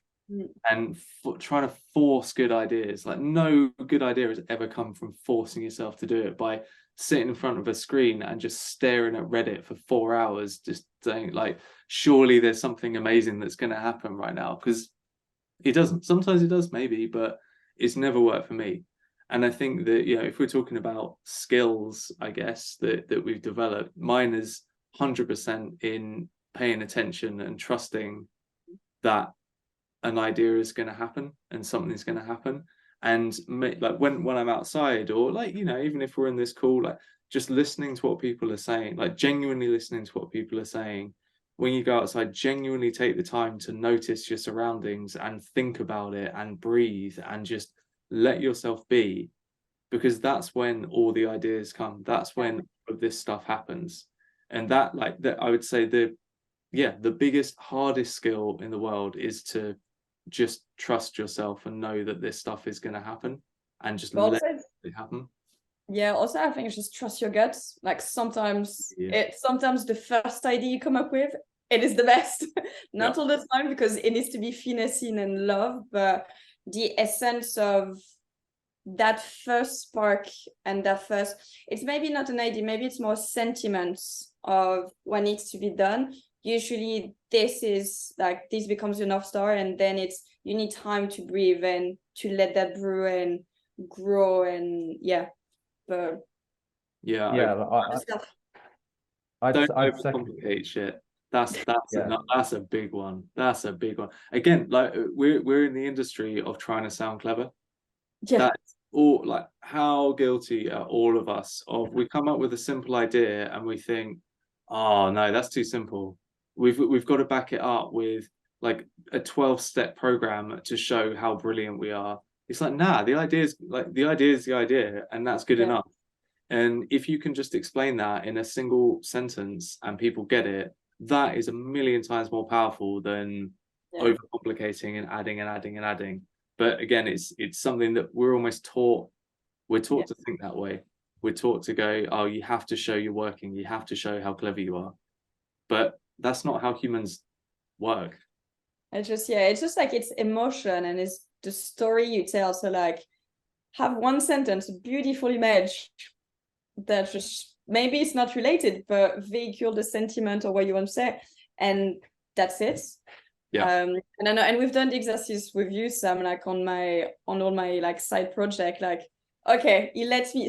and trying to force good ideas. Like no good idea has ever come from forcing yourself to do it by sitting in front of a screen and just staring at Reddit for 4 hours, just saying like, surely there's something amazing that's going to happen right now, because it doesn't. Sometimes it does, maybe, but it's never worked for me. And I think that, if we're talking about skills, I guess that we've developed, mine is 100% in paying attention and trusting that an idea is going to happen and something's going to happen. And like when I'm outside, or like, even if we're in this call, like just listening to what people are saying, like genuinely listening to what people are saying. When you go outside, genuinely take the time to notice your surroundings and think about it and breathe and just let yourself be, because that's when all the ideas come. That's when this stuff happens. And that I would say the biggest, hardest skill in the world is to just trust yourself and know that this stuff is going to happen, and just let it happen. Yeah, also I think just trust your guts. Like sometimes sometimes the first idea you come up with, it is the best. Not all the time, because it needs to be finessing and love, but the essence of that first spark and that first, it's maybe not an idea, maybe it's more sentiments of what needs to be done. Usually this becomes your North Star, and then you need time to breathe and to let that brew and grow. And but don't I'd overcomplicate shit. That's yeah. that's a big one. That's a big one. Again, like we're in the industry of trying to sound clever. That's all. Like, how guilty are all of us of, we come up with a simple idea and we think, oh no, that's too simple. We've got to back it up with like a 12-step program to show how brilliant we are. It's like, nah, the idea is the idea, and that's good enough. And if you can just explain that in a single sentence and people get it, that is a million times more powerful than overcomplicating and adding and adding and adding. But again, it's something that we're almost taught. We're taught to think that way. We're taught to go, oh, you have to show you're working. You have to show how clever you are. But that's not how humans work. It's just like it's emotion and it's the story you tell. So like, have one sentence, beautiful image that just, maybe it's not related, but vehicle the sentiment or what you want to say, and that's it. And I know, and we've done the exercise with you, Sam, like on all my like side project, like, okay,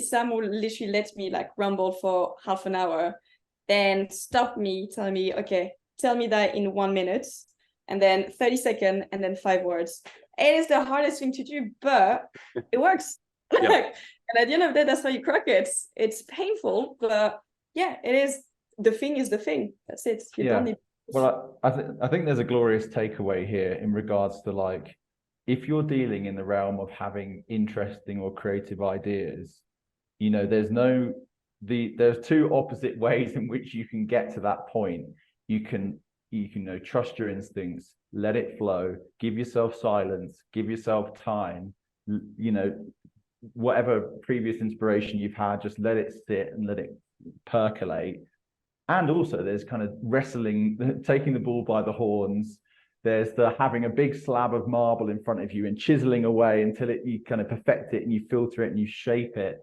Sam will literally let me like ramble for half an hour, then stop me, tell me, okay, tell me that in 1 minute, and then 30 seconds, and then 5 words. It is the hardest thing to do, but it works. And at the end of the day, that's how you crack it. It's painful, but it is. The thing is the thing. That's it. You don't need. Well, I think there's a glorious takeaway here in regards to, like, if you're dealing in the realm of having interesting or creative ideas, there's two opposite ways in which you can get to that point. You can trust your instincts, let it flow, give yourself silence, give yourself time, whatever previous inspiration you've had, just let it sit and let it percolate. And also there's kind of wrestling, taking the bull by the horns. There's the having a big slab of marble in front of you and chiseling away until you kind of perfect it and you filter it and you shape it.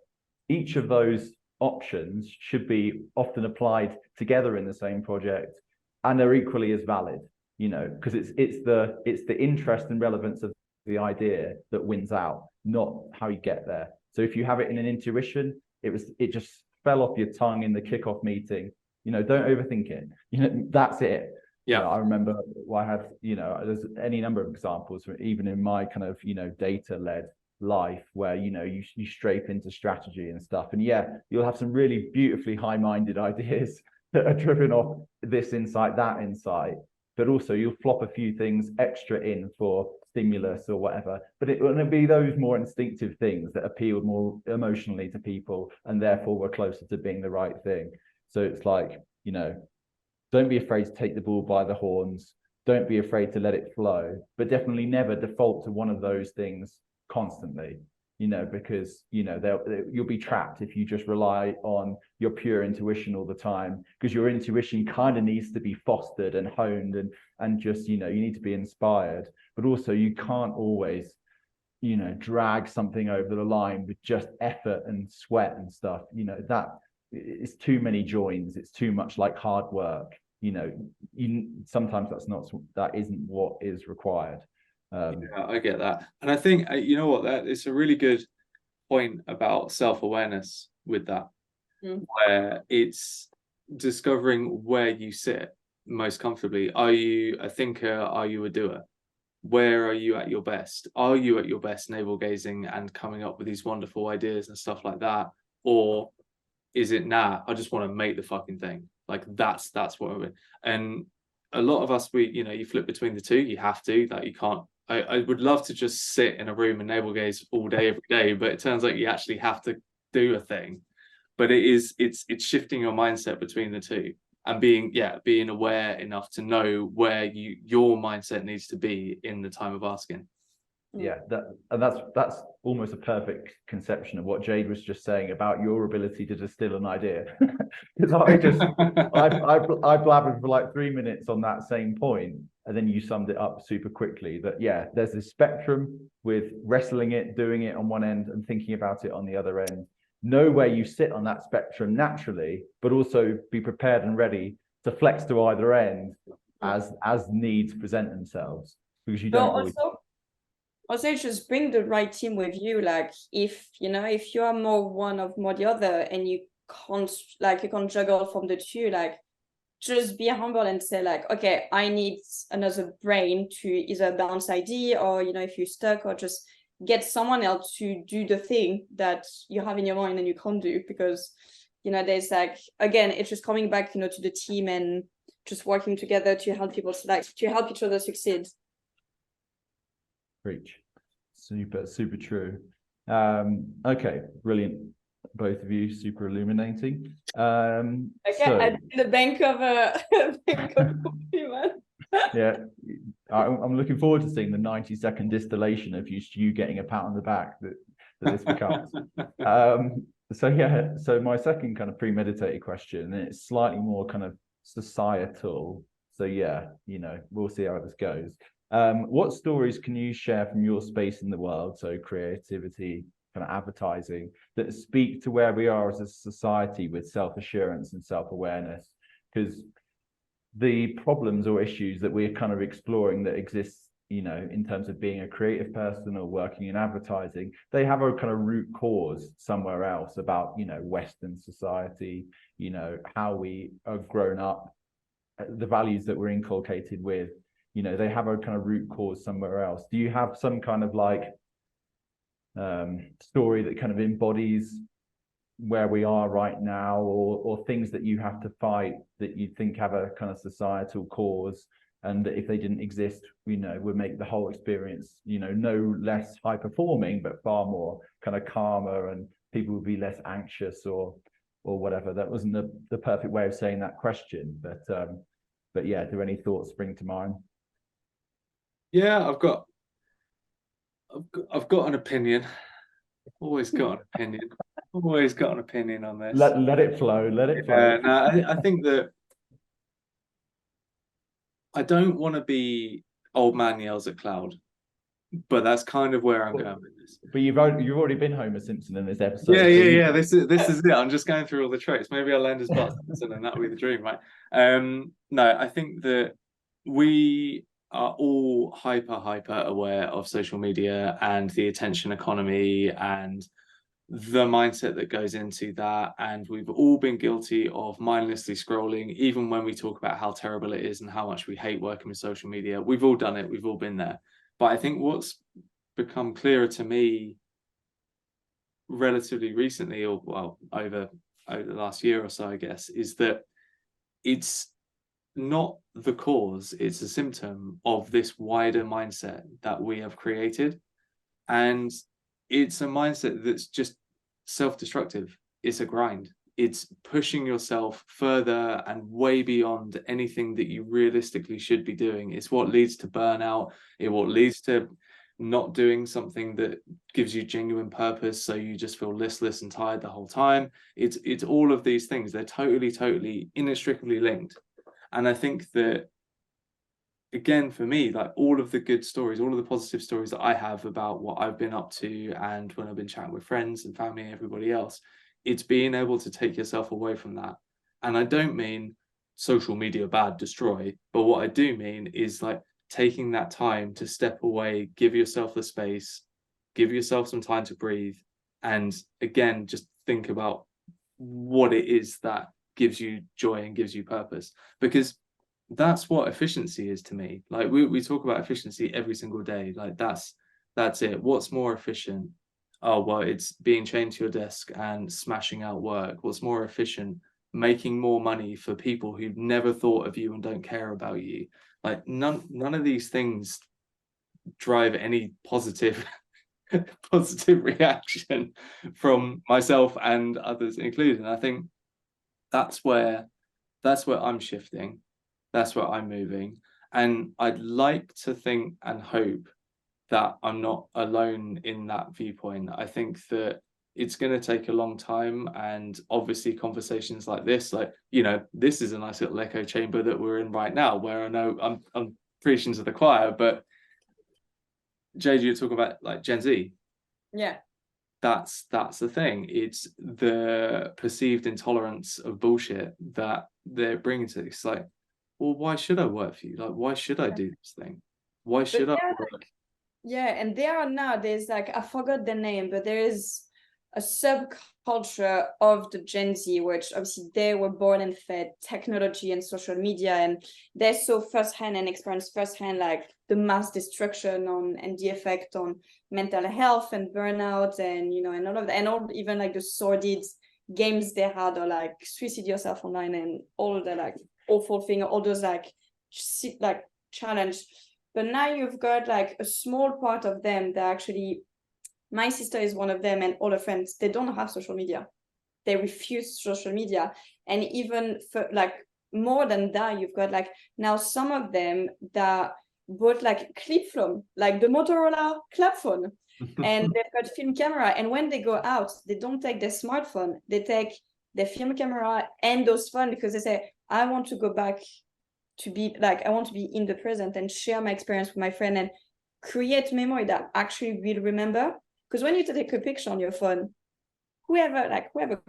Each of those options should be often applied together in the same project, and they're equally as valid, because it's the interest and relevance of the idea that wins out, not how you get there. So if you have it in an intuition, it just fell off your tongue in the kickoff meeting, don't overthink it. That's it. I remember I had, there's any number of examples, even in my kind of, data-led life, where you strafe into strategy and stuff, and you'll have some really beautifully high-minded ideas that are driven off this insight, that insight, but also you'll flop a few things extra in for stimulus or whatever, but it'll be those more instinctive things that appealed more emotionally to people and therefore were closer to being the right thing. So it's like, don't be afraid to take the bull by the horns, don't be afraid to let it flow, but definitely never default to one of those things constantly, because you'll be trapped if you just rely on your pure intuition all the time, because your intuition kind of needs to be fostered and honed, and just you need to be inspired, but also you can't always drag something over the line with just effort and sweat and stuff. That it's too many joins, it's too much like hard work. Sometimes that isn't what is required. I get that, and I think that it's a really good point about self-awareness with that, where it's discovering where you sit most comfortably. Are you a thinker? Are you a doer? Where are you at your best? Are you at your best navel gazing and coming up with these wonderful ideas and stuff like that, or is it I just want to make the fucking thing? Like that's what I'm in. And a lot of us, you flip between the two. You have to, like, you can't. I would love to just sit in a room and navel gaze all day, every day, but it turns out you actually have to do a thing. But it's shifting your mindset between the two and being aware enough to know where your mindset needs to be in the time of asking. Yeah, that's almost a perfect conception of what Jade was just saying about your ability to distill an idea. Because I blabbered for like 3 minutes on that same point, and then you summed it up super quickly. That yeah, there's this spectrum with wrestling it, doing it on one end, and thinking about it on the other end. Know where you sit on that spectrum naturally, but also be prepared and ready to flex to either end as needs present themselves, because you But don't always. also just bring the right team with you. Like if if you are more one of more the other, and you can't juggle from the two, like just be humble and say like, okay, I need another brain to either bounce idea, or if you're stuck, or just get someone else to do the thing that you have in your mind and you can't do, because there's like, again, it's just coming back to the team and just working together to help people, like to help each other succeed. Preach. Super true. Okay, brilliant. Both of you, super illuminating. Okay, so, I did the bank of coffee, man. Yeah, I'm looking forward to seeing the 90-second distillation of you getting a pat on the back that this becomes. So my second kind of premeditated question, and it's slightly more kind of societal. So yeah, we'll see how this goes. What stories can you share from your space in the world, so creativity, kind of advertising, that speak to where we are as a society with self-assurance and self-awareness? Because the problems or issues that we're kind of exploring that exist, in terms of being a creative person or working in advertising, they have a kind of root cause somewhere else about, Western society, how we have grown up, the values that we're inculcated with, they have a kind of root cause somewhere else. Do you have some kind of like story that kind of embodies where we are right now, or things that you have to fight that you think have a kind of societal cause, and that if they didn't exist, would make the whole experience, no less high performing, but far more kind of calmer, and people would be less anxious or whatever? That wasn't the perfect way of saying that question, but yeah, do any thoughts spring to mind? Yeah, I've got an opinion. Always got an opinion. Always got an opinion on this. Let it flow. Let it flow. No, I think that I don't want to be old man yells at cloud, but that's kind of where I'm going with this. But you've already been Homer Simpson in this episode. Yeah. This is it. I'm just going through all the traits. Maybe I'll land as Bart Simpson, and that'll be the dream, right? No, I think that we are all hyper aware of social media and the attention economy and the mindset that goes into that, and we've all been guilty of mindlessly scrolling, even when we talk about how terrible it is and how much we hate working with social media. We've all done it, we've all been there. But I think what's become clearer to me relatively recently, or well, over the last year or so, I guess, is that it's not the cause, it's a symptom of this wider mindset that we have created. And it's a mindset that's just self-destructive. It's a grind. It's pushing yourself further and way beyond anything that you realistically should be doing. It's what leads to burnout. It's what leads to not doing something that gives you genuine purpose, so you just feel listless and tired the whole time. It's all of these things. They're totally inextricably linked. And I think that, again, for me, like all of the good stories, all of the positive stories that I have about what I've been up to, and when I've been chatting with friends and family and everybody else, it's being able to take yourself away from that. And I don't mean social media bad, destroy, but what I do mean is like taking that time to step away, give yourself the space, give yourself some time to breathe, and again, just think about what it is that gives you joy and gives you purpose. Because that's what efficiency is to me. Like we talk about efficiency every single day. Like that's it. What's more efficient? Oh, well, it's being chained to your desk and smashing out work. What's more efficient? Making more money for people who've never thought of you and don't care about you. Like none of these things drive any positive reaction from myself and others included. And I think that's where I'm shifting. That's where I'm moving. And I'd like to think and hope that I'm not alone in that viewpoint. I think that it's going to take a long time, and obviously conversations like this, like, you know, this is a nice little echo chamber that we're in right now, where I know I'm preaching to the choir, but Jade, you're talking about like Gen Z. Yeah. That's the thing. It's the perceived intolerance of bullshit that they're bringing to it. It's like, well, why should I work for you? Like, why should I do this thing? Why should I work? Yeah, and there are now, there's like, I forgot the name, but there is a subculture of the Gen Z, which obviously they were born and fed technology and social media, and they saw firsthand and experienced firsthand like the mass destruction on and the effect on mental health and burnout, and you know, and all of that, and all even like the sordid games they had, or like suicide yourself online and all of the like awful thing, all those like challenge. But now you've got like a small part of them that actually, my sister is one of them, and all her friends, they don't have social media. They refuse social media. And even for like more than that, you've got like now some of them that bought like clip phone, like the Motorola clap phone, and they've got film camera. And when they go out, they don't take their smartphone, they take their film camera and those phone, because they say, I want to go back to be like, I want to be in the present and share my experience with my friend and create memory that actually will remember. Because when you take a picture on your phone, whoever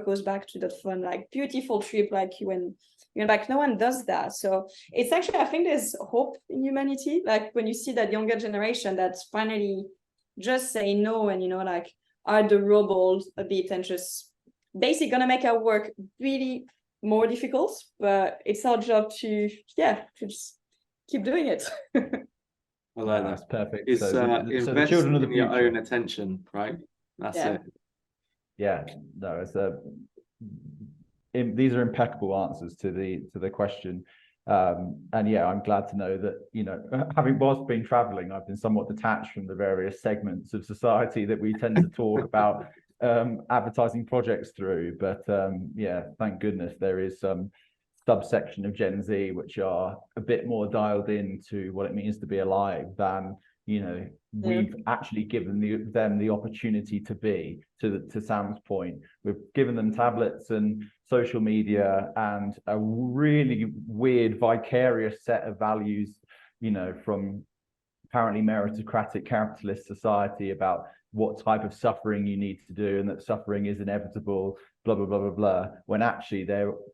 goes back to that fun, like beautiful trip, like you and you're back, no one does that. So it's actually, I think there's hope in humanity. Like when you see that younger generation that's finally just say no, and you know, like are the rebels a bit, and just basically gonna make our work really more difficult, but it's our job to just keep doing it. I like that. That's perfect. It's so the invest children of the in your future. own attention, right? That's it. Yeah, no, it's these are impeccable answers to the question. And yeah, I'm glad to know that, you know, whilst been traveling, I've been somewhat detached from the various segments of society that we tend to talk about advertising projects through. But yeah, thank goodness there is some subsection of Gen Z which are a bit more dialed into what it means to be alive than, you know, we've actually given them the opportunity to be. To Sam's point, we've given them tablets and social media and a really weird vicarious set of values, you know, from apparently meritocratic capitalist society about what type of suffering you need to do, and that suffering is inevitable, blah blah blah blah blah, when actually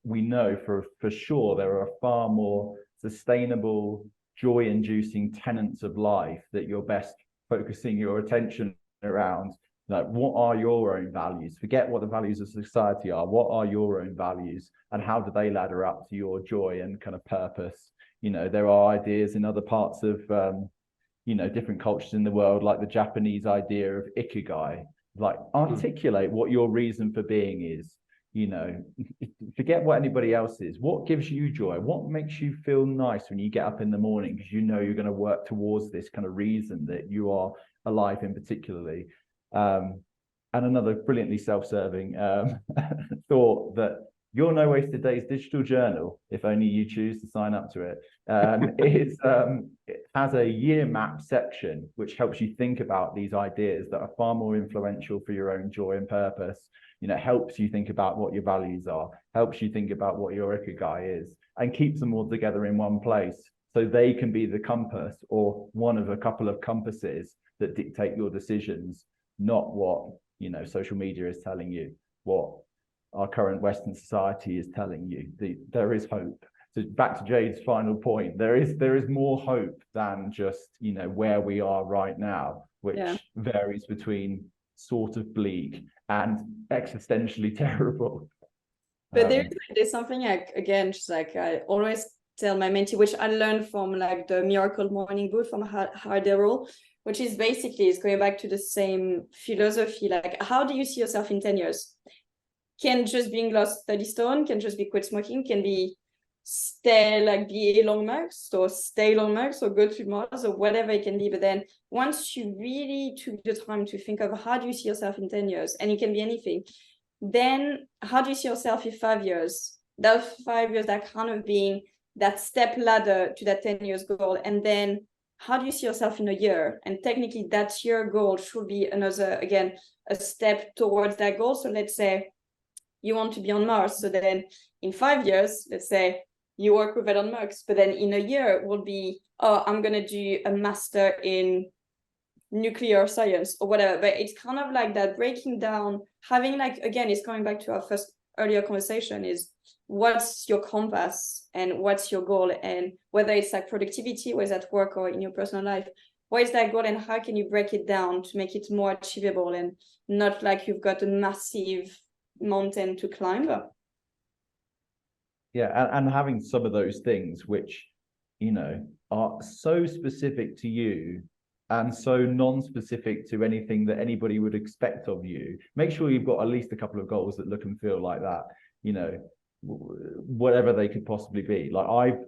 we know for sure there are far more sustainable, joy-inducing tenets of life that you're best focusing your attention around. Like, what are your own values? Forget what the values of society are. What are your own values, and how do they ladder up to your joy and kind of purpose? You know, there are ideas in other parts of you know, different cultures in the world, like the Japanese idea of ikigai, like articulate what your reason for being is. You know, forget what anybody else is. What gives you joy? What makes you feel nice when you get up in the morning, because you know you're going to work towards this kind of reason that you are alive in particularly. And another brilliantly self-serving thought that your No Wasted Days digital journal, if only you choose to sign up to it, it has a year map section which helps you think about these ideas that are far more influential for your own joy and purpose. You know, helps you think about what your values are, helps you think about what your ikigai is, and keeps them all together in one place, so they can be the compass, or one of a couple of compasses that dictate your decisions, not what, you know, social media is telling you, what our current Western society is telling you. There is hope. So back to Jade's final point, there is more hope than just, you know, where we are right now, which varies between sort of bleak and existentially terrible. But there's something like, again, just like I always tell my mentee, which I learned from like the Miracle Morning book from Harderol, which is basically is going back to the same philosophy. Like, how do you see yourself in 10 years? Can just being lost 30 stone, can just be quit smoking, can be be Elon Musk, or stay Elon Musk, or go to Mars, or whatever it can be. But then once you really took the time to think of how do you see yourself in 10 years, and it can be anything, then how do you see yourself in 5 years? That 5 years, that kind of being that step ladder to that 10 years goal. And then how do you see yourself in a year? And technically that year goal should be another, again, a step towards that goal. So let's say you want to be on Mars. So then in 5 years, let's say you work with Elon Musk, but then in a year it will be, oh, I'm going to do a master in nuclear science or whatever. But it's kind of like that breaking down, having like, again, it's coming back to our first earlier conversation, is what's your compass and what's your goal, and whether it's like productivity, whether it's at work or in your personal life, what is that goal and how can you break it down to make it more achievable and not like you've got a massive mountain to climb. Yeah, and having some of those things which, you know, are so specific to you and so non-specific to anything that anybody would expect of you. Make sure you've got at least a couple of goals that look and feel like that, you know, whatever they could possibly be. Like I've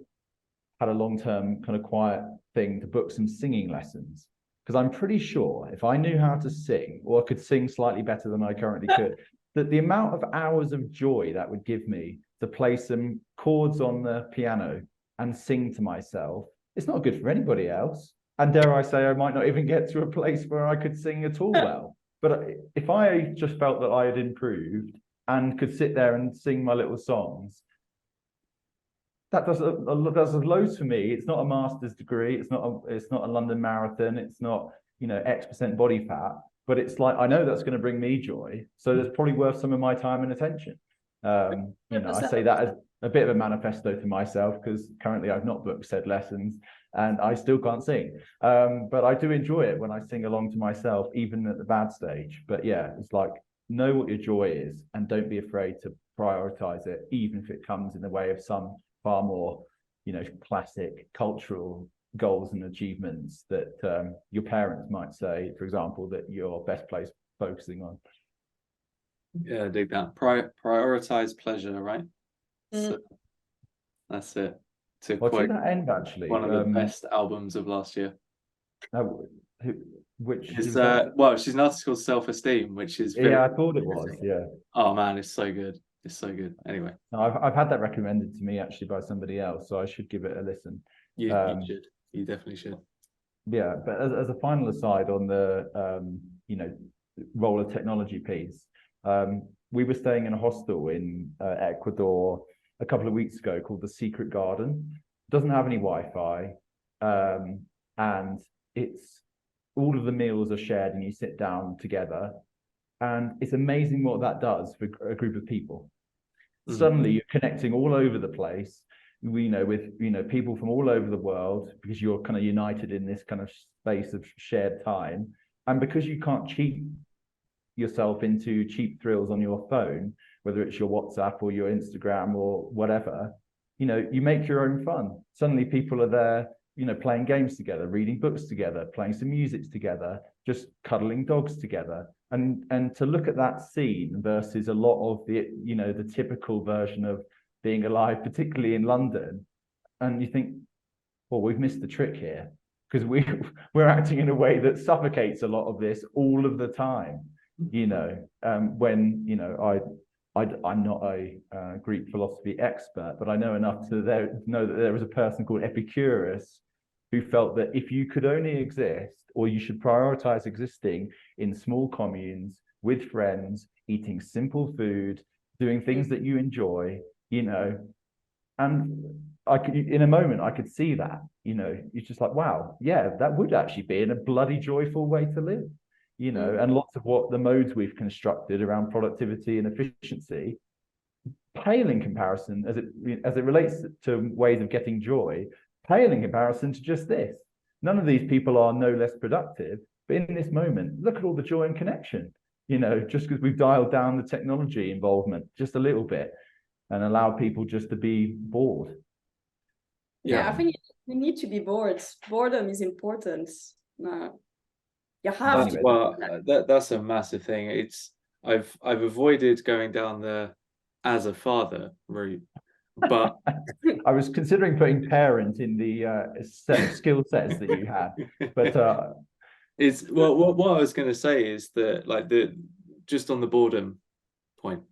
had a long-term kind of quiet thing to book some singing lessons, because I'm pretty sure if I knew how to sing, or could sing slightly better than I currently could, that the amount of hours of joy that would give me to play some chords on the piano and sing to myself, it's not good for anybody else. And dare I say, I might not even get to a place where I could sing at all well. But if I just felt that I had improved and could sit there and sing my little songs, that does loads for me. It's not a master's degree. It's not a London Marathon. It's not, you know, X% body fat. But it's like, I know that's going to bring me joy. So that's probably worth some of my time and attention. You know, I say that as a bit of a manifesto to myself, because currently I've not booked said lessons and I still can't sing. But I do enjoy it when I sing along to myself, even at the bad stage. But yeah, it's like, know what your joy is and don't be afraid to prioritize it, even if it comes in the way of some far more, you know, classic cultural goals and achievements that your parents might say, for example, that you're best placed focusing on. Yeah, I dig that. Prioritize pleasure, right? Mm. So that's it. To Well, to quote that end, actually, one of the best albums of last year. Which It's is that? well, she's an artist called Self-Esteem, which is very Yeah, I thought it was. Yeah. Oh man, it's so good. It's so good. Anyway, No, I've had that recommended to me actually by somebody else, so I should give it a listen. you should. You definitely should. Yeah, but as a final aside on the you know, role of technology piece, we were staying in a hostel in Ecuador a couple of weeks ago called the Secret Garden. It doesn't have any Wi-Fi, and it's all of the meals are shared and you sit down together, and it's amazing what that does for a group of people. Mm-hmm. Suddenly you're connecting all over the place, you know, with, you know, people from all over the world, because you're kind of united in this kind of space of shared time. And because you can't cheat yourself into cheap thrills on your phone, whether it's your WhatsApp or your Instagram or whatever, you know, you make your own fun. Suddenly people are there, you know, playing games together, reading books together, playing some music together, just cuddling dogs together. And to look at that scene versus a lot of the, you know, the typical version of being alive, particularly in London, and you think, well, we've missed the trick here, because we're acting in a way that suffocates a lot of this all of the time. You know, when, you know, I'm not a Greek philosophy expert, but I know enough to know that there was a person called Epicurus who felt that if you could only exist, or you should prioritize existing in small communes with friends, eating simple food, doing things that you enjoy, you know, and I could, in a moment, I could see that, you know, you're just like, wow, yeah, that would actually be in a bloody joyful way to live, you know, and lots of what the modes we've constructed around productivity and efficiency pale in comparison, as it relates to ways of getting joy, pale in comparison to just this. None of these people are no less productive, but in this moment, look at all the joy and connection, you know, just because we've dialed down the technology involvement just a little bit and allow people just to be bored. Yeah, I think you need to be bored. Boredom is important. No, you have to. Well, that's a massive thing. It's I've avoided going down the as a father route, but I was considering putting parent in the set of skill sets that you had, but it's well, what I was going to say is that, like, just on the boredom point,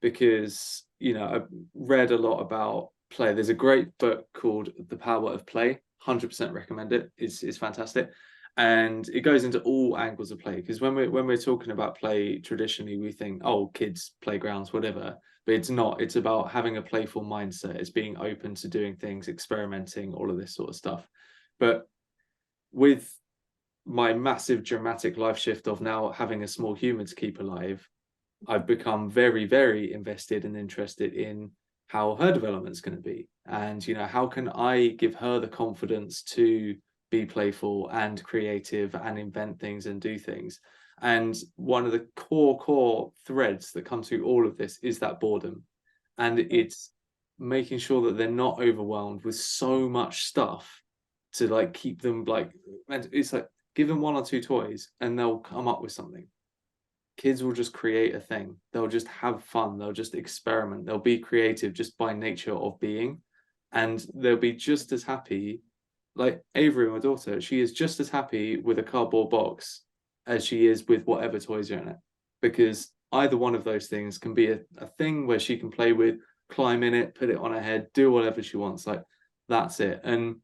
because, you know, I've read a lot about play. There's a great book called The Power of Play 100% recommend it. It's fantastic. And it goes into all angles of play, because when we're talking about play, traditionally we think, oh, kids, playgrounds, whatever, but it's not. It's about having a playful mindset. It's being open to doing things, experimenting, all of this sort of stuff. But with my massive dramatic life shift of now having a small human to keep alive, I've become very, very invested and interested in how her development's going to be. And, you know, how can I give her the confidence to be playful and creative and invent things and do things. And one of the core threads that come through all of this is that boredom. And it's making sure that they're not overwhelmed with so much stuff to like keep them like, it's like, give them 1 or 2 toys and they'll come up with something. Kids will just create a thing. They'll just have fun. They'll just experiment. They'll be creative just by nature of being. And they'll be just as happy. Like Avery, my daughter, she is just as happy with a cardboard box as she is with whatever toys are in it. Because either one of those things can be a thing where she can play with, climb in it, put it on her head, do whatever she wants. Like, that's it. And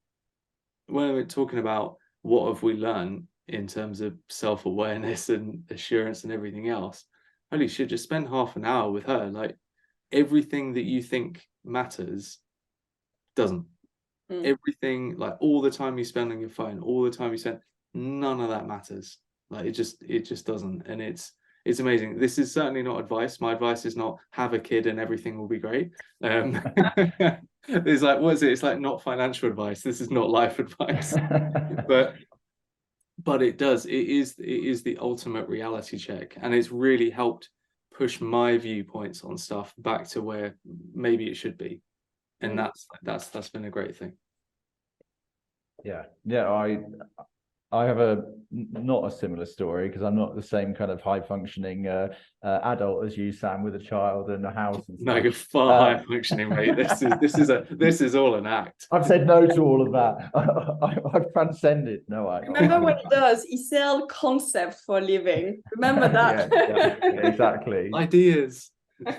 when we're talking about what have we learned in terms of self-awareness and assurance and everything else, holy shit, just spend half an hour with her. Like, everything that you think matters doesn't. Everything, like all the time you spend on your phone, all the time you spend, none of that matters. Like it just doesn't. And it's amazing. This is certainly not advice. My advice is not have a kid and everything will be great. It's like, what is it? It's like not financial advice. This is not life advice. but it does. It is the ultimate reality check, and it's really helped push my viewpoints on stuff back to where maybe it should be. And that's been a great thing. Yeah, I have not a similar story, because I'm not the same kind of high functioning adult as you, Sam, with a child and a house and stuff. No, you're far high functioning, mate. This is all an act. I've said no to all of that. I've transcended. No, remember what he does? He sells concepts for a living. Remember that? Yeah, exactly. Ideas.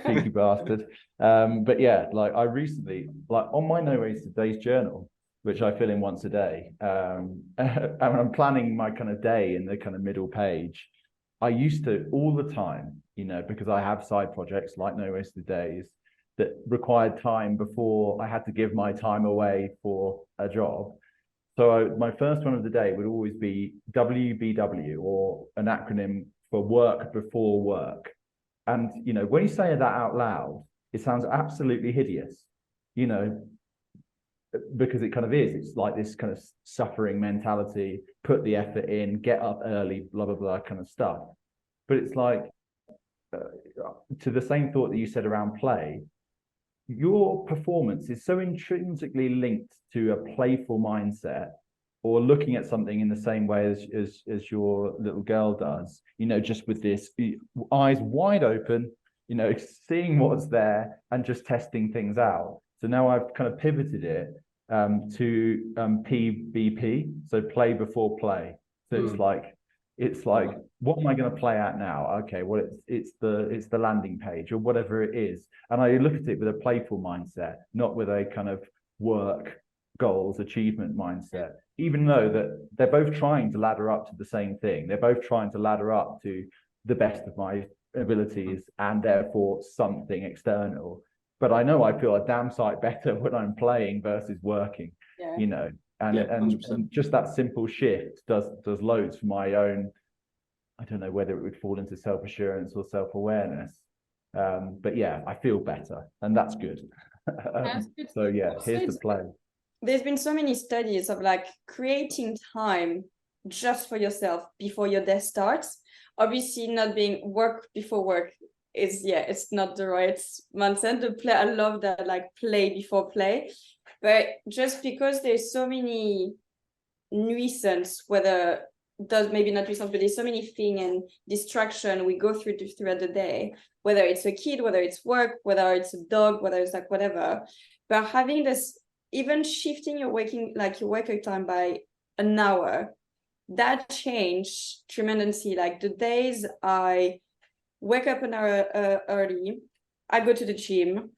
Cheeky bastard. But yeah, like I recently, like on my NoWastedDays journal, which I fill in once a day, and I'm planning my kind of day in the kind of middle page. I used to all the time, you know, because I have side projects like NoWastedDays that required time before I had to give my time away for a job. So my first one of the day would always be WBW, or an acronym for work before work. And, you know, when you say that out loud, it sounds absolutely hideous, you know, because it kind of is. It's like this kind of suffering mentality, put the effort in, get up early, blah, blah, blah kind of stuff. But it's like, to the same thought that you said around play, your performance is so intrinsically linked to a playful mindset, or looking at something in the same way as your little girl does, you know, just with this eyes wide open, you know, seeing what's there and just testing things out. So now I've kind of pivoted it to PBP, so play before play. So it's like, what am I going to play at now? Okay, well, it's the landing page or whatever it is, and I look at it with a playful mindset, not with a kind of work goals achievement mindset. Even though that they're both trying to ladder up to the same thing, they're both trying to ladder up to the best of my abilities and therefore something external. But I know I feel a damn sight better when I'm playing versus working, you know, and just that simple shift does loads for my own. I don't know whether it would fall into self-assurance or self-awareness, but yeah, I feel better, and that's good. That's good. So yeah, here's the play. There's been so many studies of like creating time just for yourself before your day starts. Obviously, not being work before work is, it's not the right mindset. The play, I love that, like play before play, but just because there's so many nuisance, whether does maybe not nuisance, but there's so many things and distraction we go throughout the day, whether it's a kid, whether it's work, whether it's a dog, whether it's like whatever. But having this, even shifting your wake up time by an hour, that changed tremendously. Like the days I wake up an hour early, I go to the gym,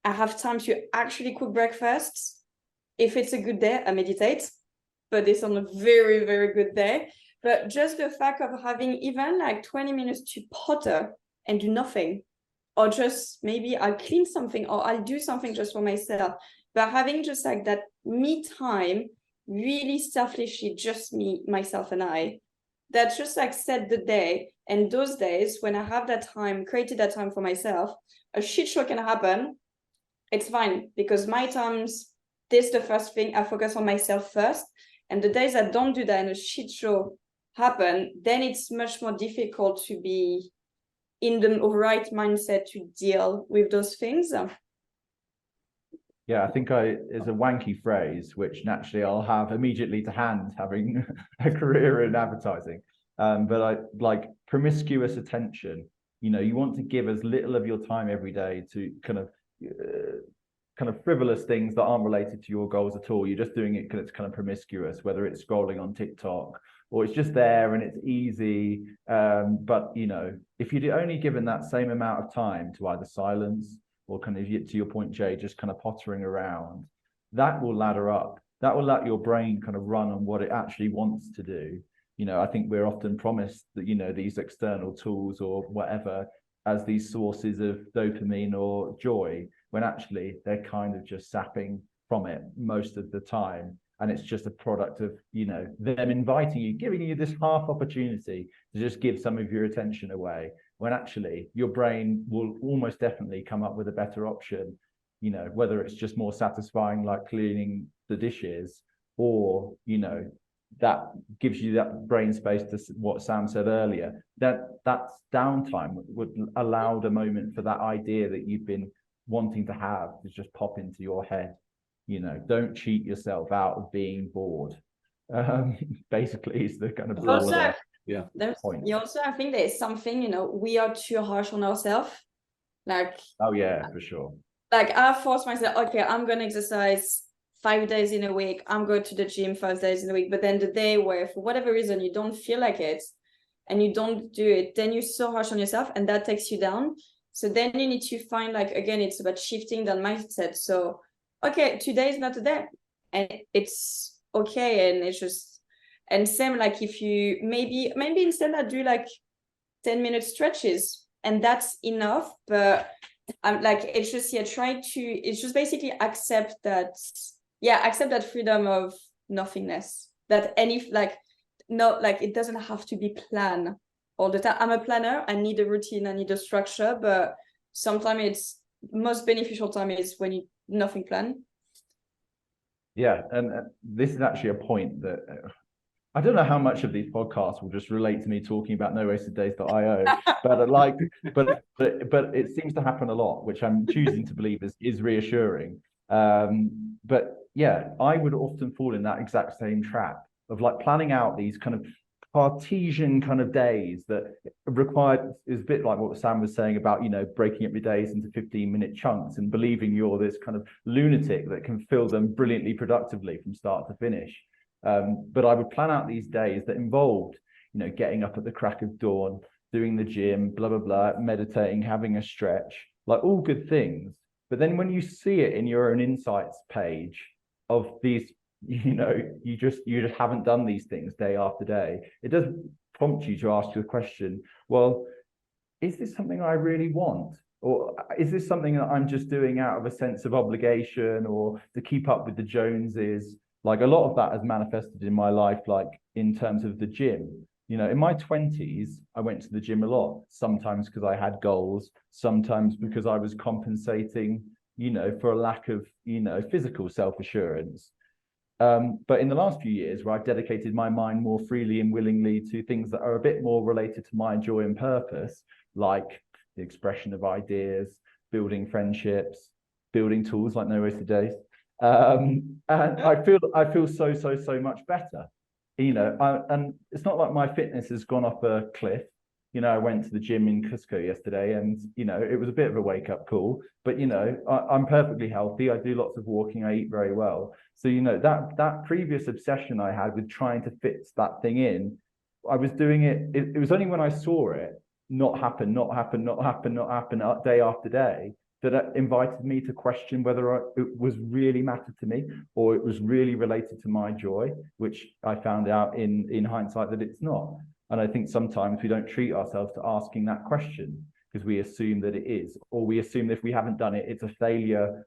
I have time to actually cook breakfast. If it's a good day, I meditate. but it's on a very, very good day. But just the fact of having even like 20 minutes to potter and do nothing, or just maybe I'll clean something or I'll do something just for myself. But having just like that me time, really selfishly, just me, myself, and I, that just like set the day. And those days when I have that time, created that time for myself, a shit show can happen. It's fine because my times, this is the first thing, I focus on myself first. And the days I don't do that and a shit show happen, then it's much more difficult to be in the right mindset to deal with those things. Yeah, I think is a wanky phrase, which naturally I'll have immediately to hand, having a career in advertising. But I like promiscuous attention. You know, you want to give as little of your time every day to kind of frivolous things that aren't related to your goals at all. You're just doing it because it's kind of promiscuous, whether it's scrolling on TikTok or it's just there and it's easy. But you know, if you're only given that same amount of time to either silence or kind of, to your point, Jay, just kind of pottering around, that will ladder up. That will let your brain kind of run on what it actually wants to do. You know, I think we're often promised that, you know, these external tools or whatever as these sources of dopamine or joy, when actually they're kind of just sapping from it most of the time. And it's just a product of, you know, them inviting you, giving you this half opportunity to just give some of your attention away, when actually your brain will almost definitely come up with a better option, you know, whether it's just more satisfying, like cleaning the dishes, or, you know, that gives you that brain space to what Sam said earlier, that's downtime would allow the moment for that idea that you've been wanting to have to just pop into your head. You know, don't cheat yourself out of being bored. Basically, is the kind of broader point. You also, I think there's something, you know, we are too harsh on ourselves. Like, oh yeah, for sure. Like I force myself, okay, I'm gonna exercise 5 days in a week. I'm going to the gym 5 days in a week. But then the day where for whatever reason you don't feel like it and you don't do it, then you're so harsh on yourself and that takes you down. So then you need to find, like, again, it's about shifting that mindset. So okay, today is not a day and it's okay. And it's just, and same, like if you maybe instead I do like 10-minute stretches and that's enough. But I'm like, it's just, it's just basically accept that freedom of nothingness, that any, like, no, like it doesn't have to be planned all the time. I'm a planner, I need a routine, I need a structure, but sometimes it's most beneficial time is when you nothing plan. Yeah, and this is actually a point that I don't know how much of these podcasts will just relate to me talking about NoWastedDays.io, but it seems to happen a lot, which I'm choosing to believe is reassuring. But yeah, I would often fall in that exact same trap of like planning out these kind of Cartesian kind of days that required, is a bit like what Sam was saying about, you know, breaking up your days into 15-minute chunks and believing you're this kind of lunatic that can fill them brilliantly productively from start to finish. But I would plan out these days that involved, you know, getting up at the crack of dawn, doing the gym, blah, blah, blah, meditating, having a stretch, like all good things. But then when you see it in your own insights page of these, you know, you just haven't done these things day after day, it does prompt you to ask the question, well, is this something I really want? Or is this something that I'm just doing out of a sense of obligation or to keep up with the Joneses? Like a lot of that has manifested in my life, like in terms of the gym. You know, in my 20s, I went to the gym a lot, sometimes because I had goals, sometimes because I was compensating, you know, for a lack of, you know, physical self-assurance. But in the last few years, where I've dedicated my mind more freely and willingly to things that are a bit more related to my joy and purpose, like the expression of ideas, building friendships, building tools like NoWastedDays, and I feel so much better. You know, and it's not like my fitness has gone off a cliff. You know, I went to the gym in Cusco yesterday and, you know, it was a bit of a wake-up call, but, you know, I'm perfectly healthy. I do lots of walking. I eat very well. So, you know, that previous obsession I had with trying to fit that thing in, I was doing it was only when I saw it not happen, day after day, that invited me to question whether it was really mattered to me or it was really related to my joy, which I found out in hindsight that it's not. And I think sometimes we don't treat ourselves to asking that question because we assume that it is, or we assume that if we haven't done it, it's a failure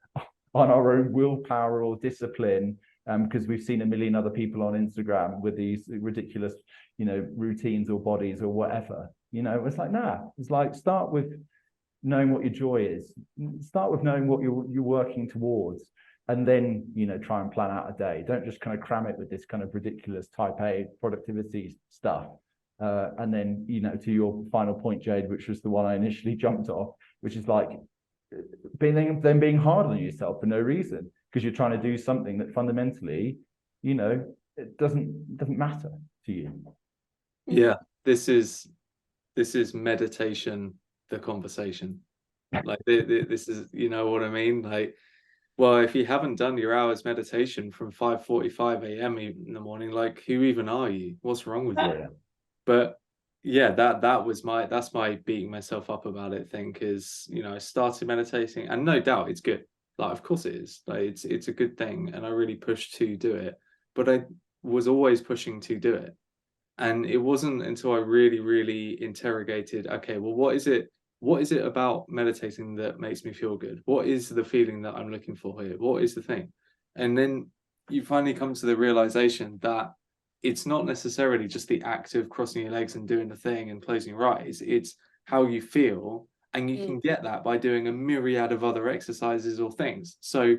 on our own willpower or discipline, because we've seen a million other people on Instagram with these ridiculous, routines or bodies or whatever. It's like, nah, it's like, start with knowing what your joy is, start with knowing what you're working towards, and then try and plan out a day. Don't just kind of cram it with this kind of ridiculous type A productivity stuff. And then to your final point, Jade, which was the one I initially jumped off, which is like being hard on yourself for no reason, because you're trying to do something that fundamentally it doesn't matter to you. Yeah, this is meditation, the conversation. Like this is, what I mean? Like, well, if you haven't done your hours meditation from 5:45 a.m. in the morning, like, who even are you? What's wrong with you? But yeah, that's my beating myself up about it thing, is I started meditating, and no doubt it's good. Like, of course it is. Like, it's a good thing, and I really pushed to do it, but I was always pushing to do it. And it wasn't until I really, really interrogated, okay, well, what is it about meditating that makes me feel good? What is the feeling that I'm looking for here? What is the thing? And then you finally come to the realization that it's not necessarily just the act of crossing your legs and doing the thing and closing your eyes. It's how you feel. And you can get that by doing a myriad of other exercises or things. So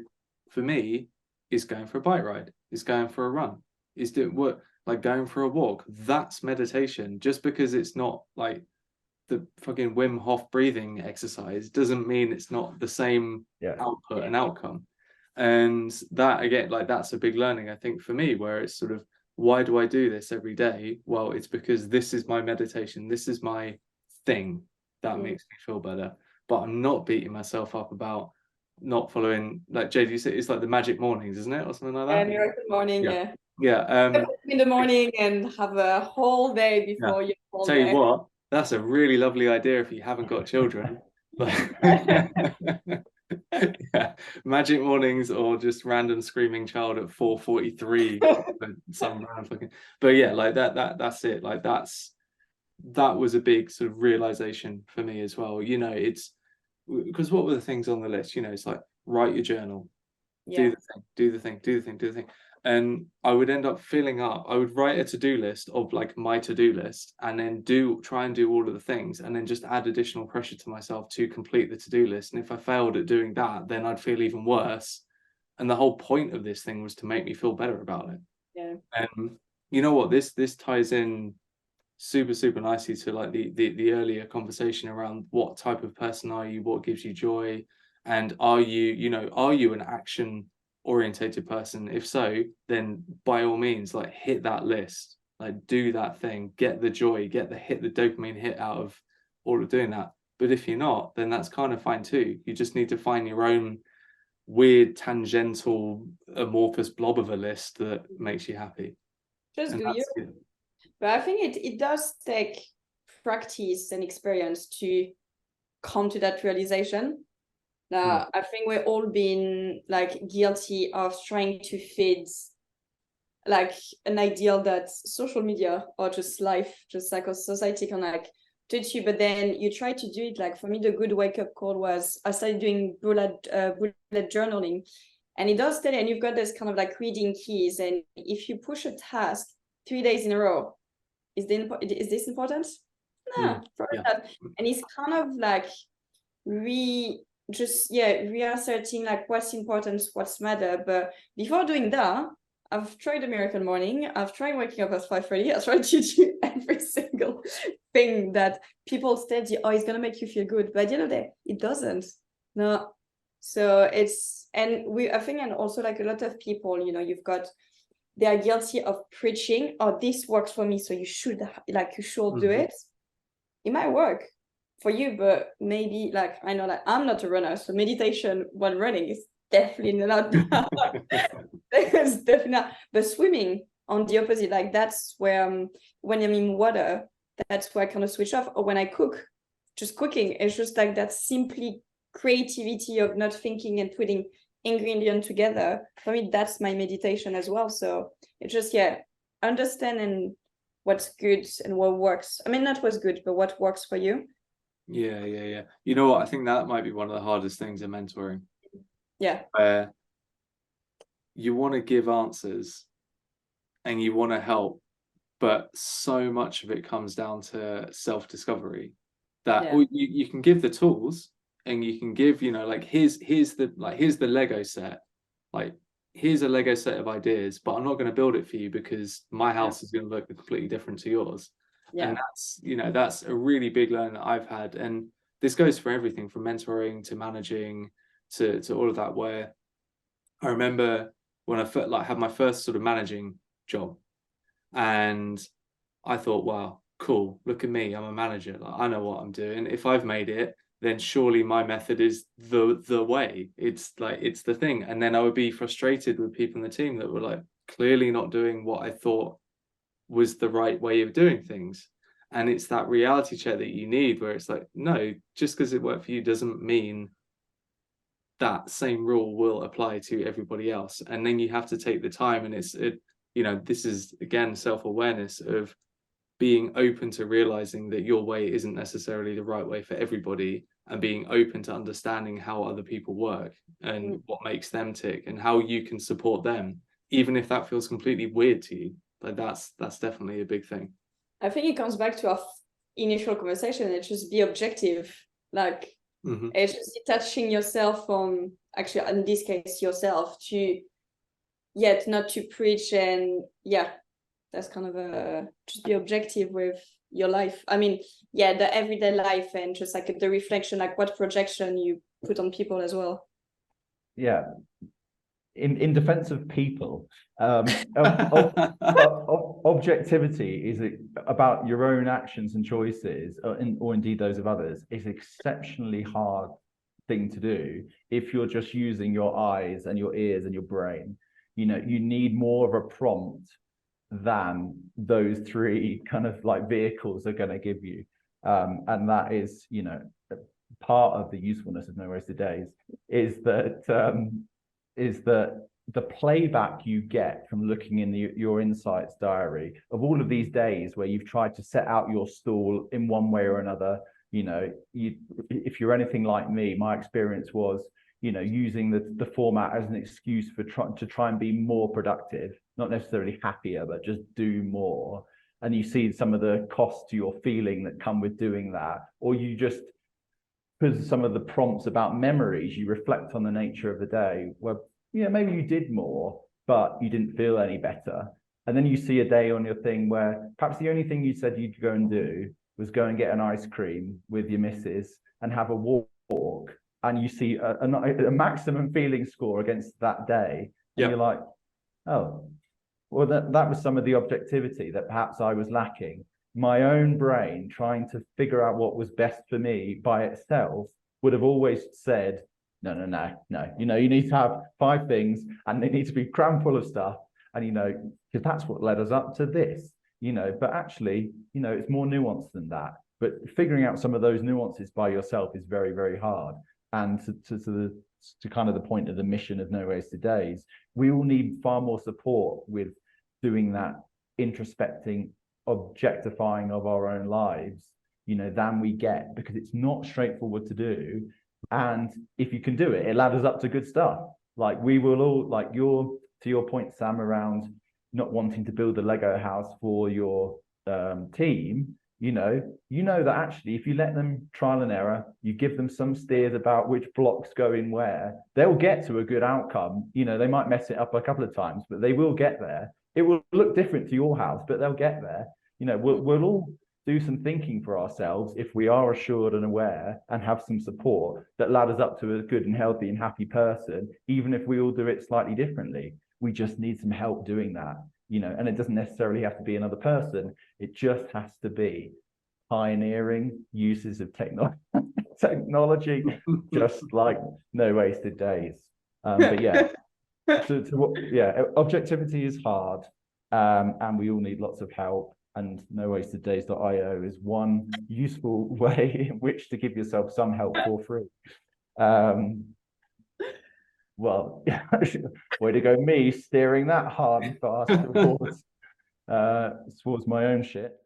for me, it's going for a bike ride, it's going for a run, it's doing what, like going for a walk. That's meditation. Just because it's not like the fucking Wim Hof breathing exercise doesn't mean it's not the same output and outcome. And that, again, like, that's a big learning, I think, for me, where it's sort of, why do I do this every day? Well, it's because this is my meditation. This is my thing that makes me feel better. But I'm not beating myself up about not following, like Jade, you said, it's like the magic mornings, isn't it? Or something like that? Miracle morning, Yeah. In the morning and have a whole day before your whole Tell day. you what, that's a really lovely idea if you haven't got children. Yeah, magic mornings, or just random screaming child at 4:43 some random fucking. But yeah, like that's it. Like that was a big sort of realization for me as well. It's because what were the things on the list? It's like, write your journal, do the thing. And I would end up filling up, I would write a to-do list of like my to-do list, and then try and do all of the things, and then just add additional pressure to myself to complete the to-do list. And if I failed at doing that, then I'd feel even worse. And the whole point of this thing was to make me feel better about it. Yeah. And you know what, this ties in super, super nicely to like the earlier conversation around what type of person are you, what gives you joy, and are you an action orientated person? If so, then by all means, like, hit that list, like, do that thing, get the joy, get the dopamine hit out of all of doing that. But if you're not, then that's kind of fine too. You just need to find your own weird tangential amorphous blob of a list that makes you happy. Just do you. But I think it does take practice and experience to come to that realization. Now, I think we're all been like guilty of trying to feed like an ideal that social media or just life, just like a society can like teach you. But then you try to do it. Like, for me, the good wake up call was I started doing bullet journaling, and it does tell you, and you've got this kind of like reading keys. And if you push a task 3 days in a row, is this important? No, probably not. And it's kind of like reasserting like what's important, what's matter. But before doing that, I've tried the miracle morning. I've tried waking up at 5:30. I've tried to do every single thing that people tell you, oh, it's gonna make you feel good. But at the end of the day, it doesn't. No. So I think, and also like a lot of people, you've got, they are guilty of preaching, oh, this works for me, so you should do it. It might work for you, but maybe, like, I know, like, I'm not a runner, so meditation while running is definitely not it's definitely not. But swimming, on the opposite, like, that's where when I'm in water, that's where I kind of switch off. Or when I cook, just cooking, it's just like that simply creativity of not thinking and putting ingredients together. For me, that's my meditation as well. So it's just, understanding what's good and what works. I mean, not what's good, but what works for you. Yeah. You know what? I think that might be one of the hardest things in mentoring. Yeah. Where you want to give answers and you want to help, but so much of it comes down to self-discovery that you can give the tools and you can give, like here's the Lego set, like here's a Lego set of ideas, but I'm not going to build it for you because my house is going to look completely different to yours. And that's a really big learning that I've had. And this goes for everything from mentoring to managing to all of that, where I remember when I had my first sort of managing job, and I thought, wow, cool, look at me, I'm a manager, like I know what I'm doing. If I've made it, then surely my method is the way. It's the thing. And then I would be frustrated with people in the team that were like clearly not doing what I thought was the right way of doing things. And it's that reality check that you need, where it's like, no, just because it worked for you doesn't mean that same rule will apply to everybody else. And then you have to take the time, and this is again self-awareness of being open to realizing that your way isn't necessarily the right way for everybody, and being open to understanding how other people work and what makes them tick and how you can support them, even if that feels completely weird to you. Like that's definitely a big thing. I think it comes back to our initial conversation. It's just be objective. Like it's just detaching yourself from, actually in this case, yourself, to not to preach. And that's kind of just be objective with your life. I mean, the everyday life, and just like the reflection, like what projection you put on people as well. Yeah. In defense of people, objectivity is about your own actions and choices, or indeed those of others, is exceptionally hard thing to do if you're just using your eyes and your ears and your brain. You need more of a prompt than those three kind of like vehicles are going to give you, and that is part of the usefulness of NoWastedDays is that the playback you get from looking in your insights diary of all of these days where you've tried to set out your stall in one way or another. If you're anything like me, my experience was using the format as an excuse for to try and be more productive, not necessarily happier, but just do more. And you see some of the costs to your feeling that come with doing that, or you just, because some of the prompts about memories, you reflect on the nature of the day where maybe you did more, but you didn't feel any better. And then you see a day on your thing where perhaps the only thing you said you'd go and do was go and get an ice cream with your missus and have a walk. And you see a maximum feeling score against that day. And you're like, oh, well, that was some of the objectivity that perhaps I was lacking. My own brain trying to figure out what was best for me by itself would have always said, no. You need to have 5 things and they need to be crammed full of stuff. And, because that's what led us up to this, but actually, it's more nuanced than that. But figuring out some of those nuances by yourself is very, very hard. And to kind of the point of the mission of NoWastedDays, we all need far more support with doing that introspecting, objectifying of our own lives, than we get, because it's not straightforward to do. And if you can do it, it ladders up to good stuff. Like we will all, like to your point, Sam, around not wanting to build a Lego house for your team. That actually, if you let them trial and error, you give them some steers about which blocks go in where, they'll get to a good outcome. They might mess it up a couple of times, but they will get there. It will look different to your house, but they'll get there. We'll all do some thinking for ourselves if we are assured and aware and have some support that ladders up to a good and healthy and happy person, even if we all do it slightly differently. We just need some help doing that, and it doesn't necessarily have to be another person. It just has to be pioneering uses of technology, just like NoWastedDays. Objectivity is hard, and we all need lots of help. And NoWastedDays.io is one useful way in which to give yourself some help for free. Well, way to go, me steering that hard and fast towards my own shit.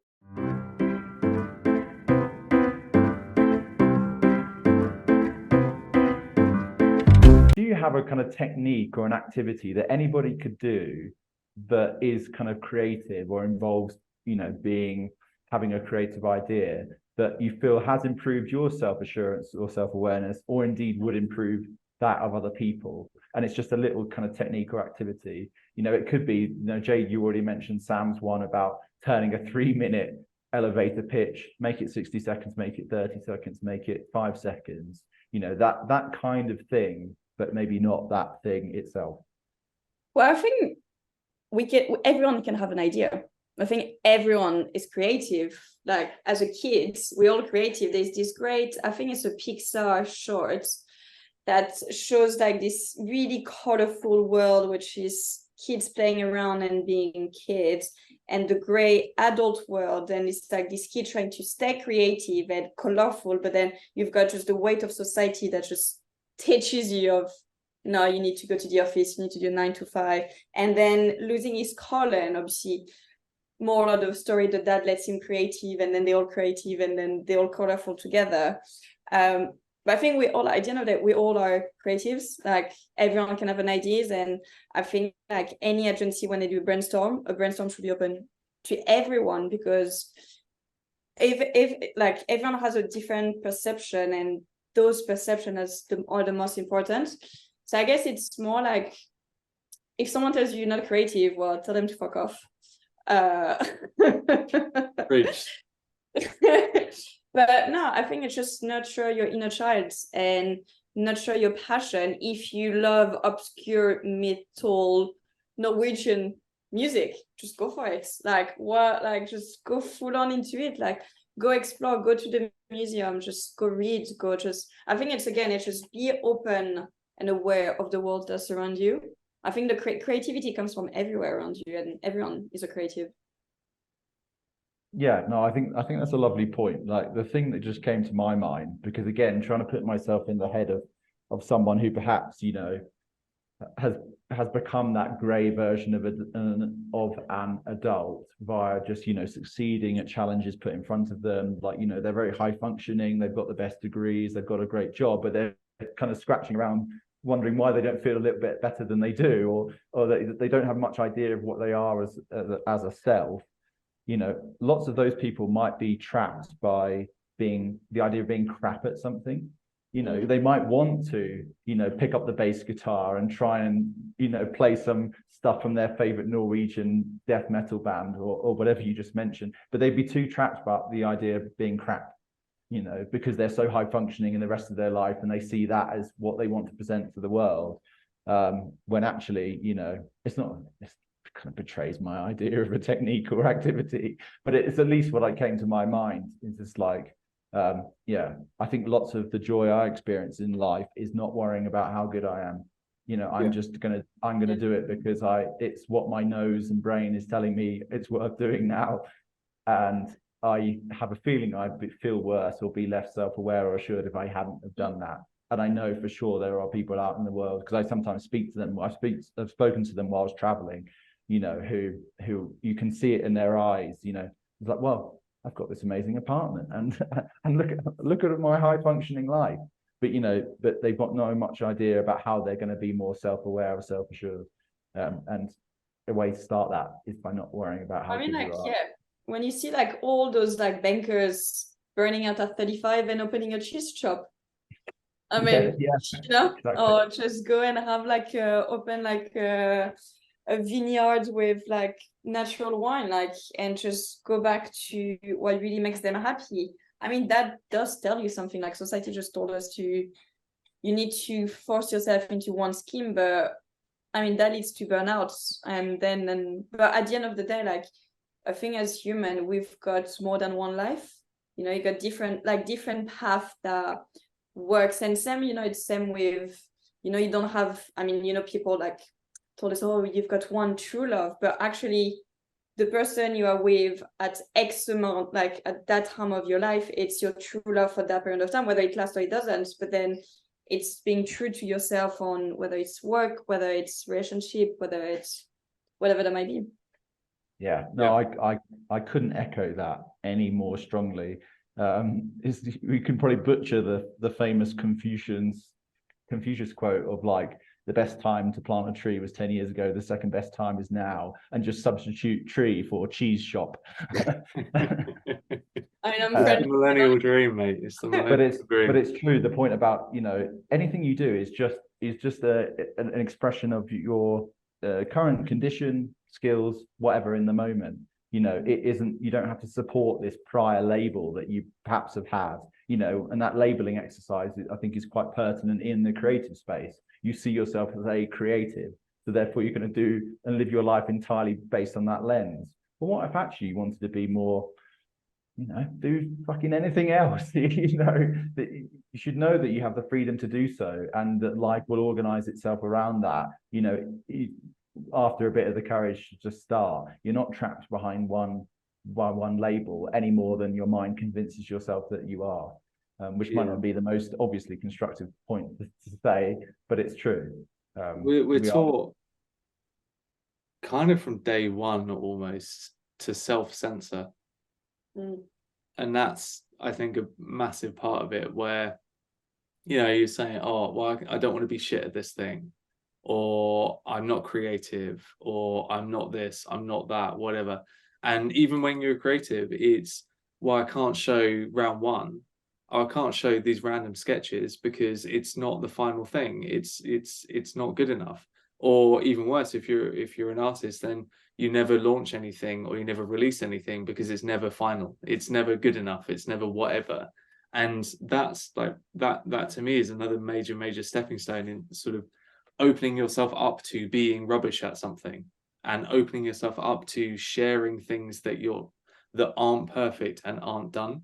Do you have a kind of technique or an activity that anybody could do that is kind of creative or involves, having a creative idea that you feel has improved your self-assurance or self-awareness, or indeed would improve that of other people? And it's just a little kind of technique or activity. It could be, Jade, you already mentioned Sam's one about turning a 3-minute elevator pitch, make it 60 seconds, make it 30 seconds, make it 5 seconds, that kind of thing, but maybe not that thing itself. Well, I think everyone can have an idea. I think everyone is creative. Like as a kid, we're all creative. There's this great, I think it's a Pixar short that shows like this really colorful world, which is kids playing around and being kids, and the gray adult world. And it's like this kid trying to stay creative and colorful, but then you've got just the weight of society that just teaches you of, no, you need to go to the office, you need to do 9 to 5, and then losing his color. And obviously more of the story, the dad lets him creative, and then they're all creative, and then they're all colorful together. But I think we all, at the end of it, we all are creatives. Like everyone can have an ideas, and I think like any agency, when they do a brainstorm should be open to everyone, because if like everyone has a different perception, and those perceptions are the most important. So I guess it's more like, if someone tells you you're not creative, well, tell them to fuck off. But no, I think it's just nurture your inner child and nurture your passion. If you love obscure metal Norwegian music, just go for it. Just go full on into it. Like, go explore, go to the museum, just go read, I think it's just be open and aware of the world that's around you. I think the creativity comes from everywhere around you, and everyone is a creative. Yeah, no, I think that's a lovely point. Like, the thing that just came to my mind, because again, trying to put myself in the head of someone who perhaps, has become that gray version of an adult via just, succeeding at challenges put in front of them. Like, they're very high functioning, they've got the best degrees, they've got a great job, but they're kind of scratching around, wondering why they don't feel a little bit better than they do, or they don't have much idea of what they are as a self. Lots of those people might be trapped by the idea of being crap at something. They might want to, pick up the bass guitar and try and, play some stuff from their favorite Norwegian death metal band or whatever you just mentioned, but they'd be too trapped by the idea of being crap, because they're so high functioning in the rest of their life, and they see that as what they want to present to the world. When actually, it's not, it's kind of betrays my idea of a technique or activity, but it's at least what came to my mind. Is just like, I think lots of the joy I experience in life is not worrying about how good I am. I'm gonna do it because it's what my nose and brain is telling me it's worth doing now, and I have a feeling I'd feel worse or be less self-aware or assured if I hadn't have done that. And I know for sure there are people out in the world, because I sometimes speak to them. I've spoken to them while I was traveling, who you can see it in their eyes. It's like, well, I've got this amazing apartment, and look at my high functioning life. But but they've got no much idea about how they're going to be more self-aware or self-assured. And the way to start that is by not worrying about how good you are. When you see like all those like bankers burning out at 35 and opening a cheese shop, I mean, exactly. Or just go and have like open like a vineyard with like natural wine, like, and just go back to what really makes them happy. I mean, that does tell you something. Like, society just told us you need to force yourself into one scheme, but I mean, that leads to burnout. But at the end of the day, like, I think as human, we've got more than one life. You got different path that works. And same, it's same with, you don't have, I mean, people like told us, oh, you've got one true love, but actually the person you are with at X amount, like at that time of your life, it's your true love for that period of time, whether it lasts or it doesn't. But then it's being true to yourself on whether it's work, whether it's relationship, whether it's whatever that might be. Yeah, no, I couldn't echo that any more strongly. We can probably butcher the famous Confucius quote of like, the best time to plant a tree was 10 years ago, the second best time is now, and just substitute tree for cheese shop. I mean, I'm It's French. the millennial dream, mate. It's the millennial dream. But it's true. The point about, you know, anything you do is just an expression of your current condition, skills, whatever in the moment. You know, it isn't, you don't have to support this prior label that you perhaps have had, you know, and that labeling exercise, I think, is quite pertinent in the creative space. You see yourself as a creative, so therefore you're going to do and live your life entirely based on that lens. But what if actually you wanted to be more, you know, do fucking anything else? You know, that you should know that you have the freedom to do so, and that life will organize itself around that. You know, after a bit of the courage to just start, you're not trapped behind one label any more than your mind convinces yourself that you are, which might not be the most obviously constructive point to say, but it's true. We're taught kind of from day one almost to self-censor. And that's, I think, a massive part of it, where, you know, you're saying, oh, well, I don't want to be shit at this thing, or I'm not creative, or I'm not this, I'm not that, whatever. And even when you're creative, it's, well, I can't show round one, I can't show these random sketches because it's not the final thing. It's not good enough. Or even worse, if you're an artist, then you never launch anything or you never release anything because it's never final. It's never good enough. It's never whatever. And that's like that to me is another major stepping stone in sort of opening yourself up to being rubbish at something, and opening yourself up to sharing things that aren't perfect and aren't done,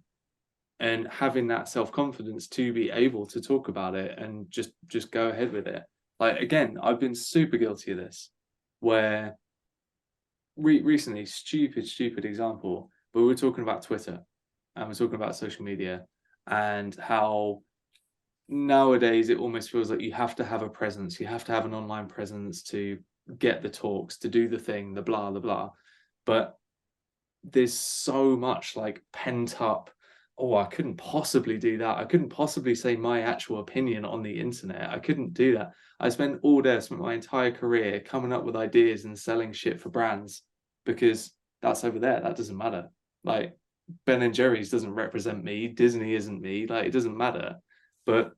and having that self-confidence to be able to talk about it and just go ahead with it. Like, again, I've been super guilty of this, where recently, stupid example, but we were talking about Twitter and we're talking about social media, and how nowadays it almost feels like you have to have a presence, you have to have an online presence to get the talks, to do the thing, the blah, the blah. But there's so much like pent up, oh, I couldn't possibly do that. I couldn't possibly say my actual opinion on the internet. I couldn't do that. I spent my entire career coming up with ideas and selling shit for brands, because that's over there. That doesn't matter. Like, Ben and Jerry's doesn't represent me. Disney isn't me. Like, it doesn't matter. But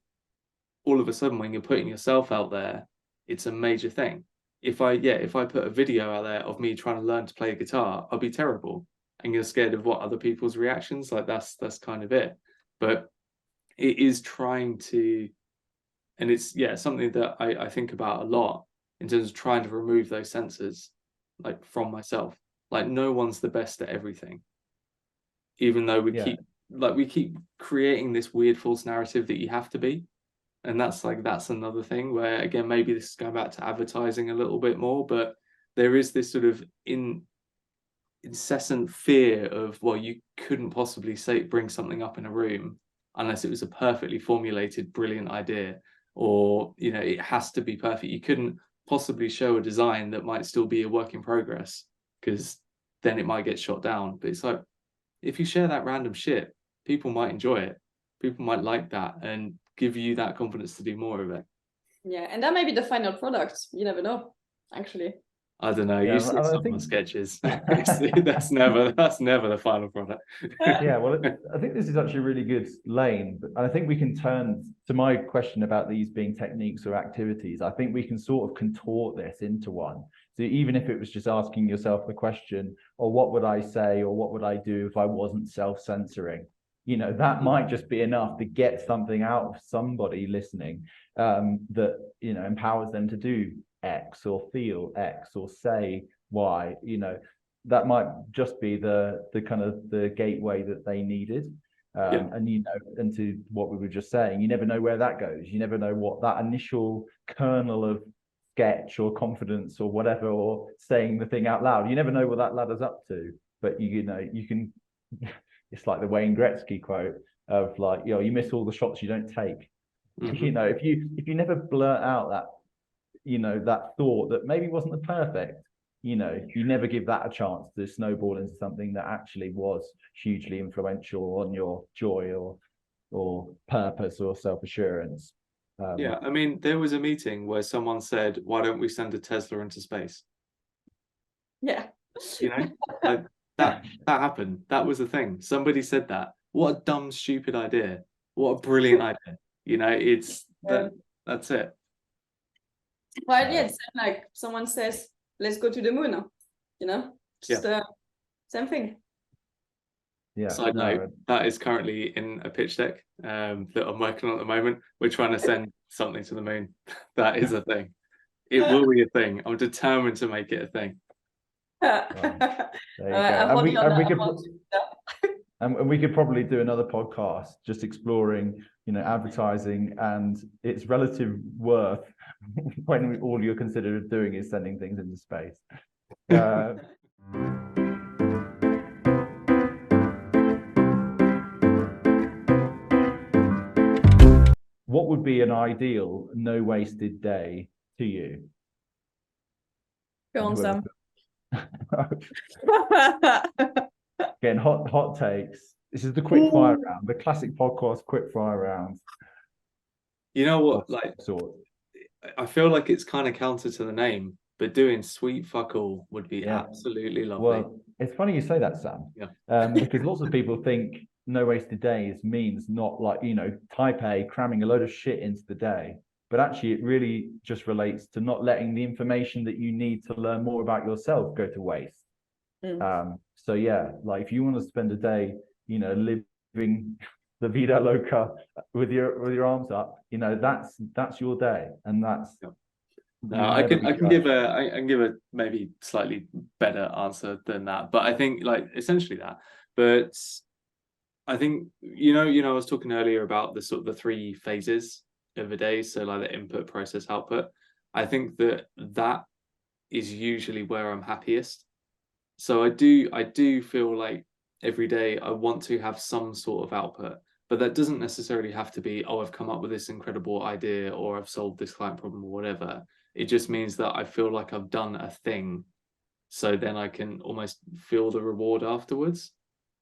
all of a sudden, when you're putting yourself out there, it's a major thing. If I put a video out there of me trying to learn to play a guitar, I'll be terrible. And you're scared of what other people's reactions, like that's kind of it. But it is trying to, and it's something that I think about a lot in terms of trying to remove those censors, like, from myself. Like, no one's the best at everything, even though we keep creating this weird false narrative that you have to be. And that's another thing where, again, maybe this is going back to advertising a little bit more, but there is this sort of incessant fear of, well, you couldn't possibly bring something up in a room unless it was a perfectly formulated, brilliant idea, or, you know, it has to be perfect. You couldn't possibly show a design that might still be a work in progress, because then it might get shot down. But it's like, if you share that random shit, people might enjoy it, people might like that, and give you that confidence to do more of it. Yeah, and that might be the final product. You never know, actually. I don't know. You see some of my sketches. that's never the final product. Yeah, well, I think this is actually a really good lane. But I think we can turn to my question about these being techniques or activities. I think we can sort of contort this into one. So even if it was just asking yourself the question, or what would I say, or what would I do if I wasn't self-censoring? You know, that might just be enough to get something out of somebody listening, that, you know, empowers them to do X, or feel X, or say Y. You know, that might just be the kind of the gateway that they needed. And, you know, and to what we were just saying, you never know where that goes. You never know what that initial kernel of sketch or confidence or whatever, or saying the thing out loud, you never know what that ladder's up to. But you know, you can it's like the Wayne Gretzky quote of, like, you know, you miss all the shots you don't take. You know, if you never blurt out that, you know, that thought that maybe wasn't the perfect, you know, you never give that a chance to snowball into something that actually was hugely influential on your joy or purpose or self-assurance. Yeah, I mean, there was a meeting where someone said, "Why don't we send a Tesla into space?" Yeah. You know, like that happened. That was a thing. Somebody said that. What a dumb, stupid idea. What a brilliant idea. You know, it's that's it. Well, yeah, it's like someone says, let's go to the moon. You know, just same thing. Yeah. Side note, that is currently in a pitch deck that I'm working on at the moment. We're trying to send something to the moon. That is a thing. It will be a thing. I'm determined to make it a thing. There you go. And we could probably do another podcast just exploring, you know, advertising and its relative worth when all you're considered doing is sending things into space. What would be an ideal no wasted day to you? Go on, Sam. Again, hot takes. This is the quick fire round, the classic podcast quick fire round. You know what? Like, I feel like it's kind of counter to the name, but doing sweet fuck all would be absolutely lovely. Well, it's funny you say that, Sam. Yeah. Because lots of people think no wasted days means not like, you know, type A cramming a load of shit into the day. But actually, it really just relates to not letting the information that you need to learn more about yourself go to waste. So yeah, like if you want to spend a day, you know, living the vida loca with your arms up, you know, that's your day, and that's. No, I can give a maybe slightly better answer than that, but I think like essentially that. But I think you know I was talking earlier about the sort of the 3 phases of a day, so like the input, process, output. I think that is usually where I'm happiest. So I do feel like every day I want to have some sort of output, but that doesn't necessarily have to be, oh, I've come up with this incredible idea or I've solved this client problem or whatever. It just means that I feel like I've done a thing. So then I can almost feel the reward afterwards.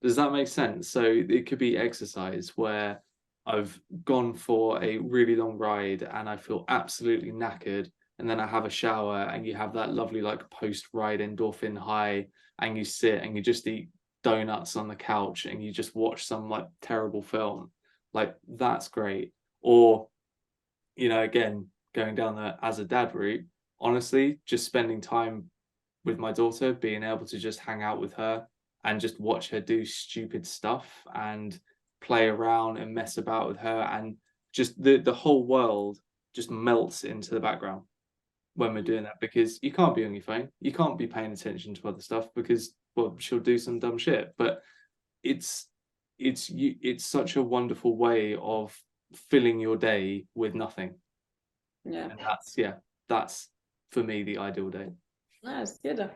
Does that make sense? So it could be exercise where I've gone for a really long ride and I feel absolutely knackered. And then I have a shower and you have that lovely like post-ride endorphin high, and you sit and you just eat donuts on the couch and you just watch some like terrible film. Like that's great. Or, you know, again, going down the as a dad route, honestly, just spending time with my daughter, being able to just hang out with her and just watch her do stupid stuff and play around and mess about with her, and just the whole world just melts into the background when we're doing that, because you can't be on your phone, you can't be paying attention to other stuff because, well, she'll do some dumb shit. But it's such a wonderful way of filling your day with nothing. Yeah, and that's for me the ideal day. That's good.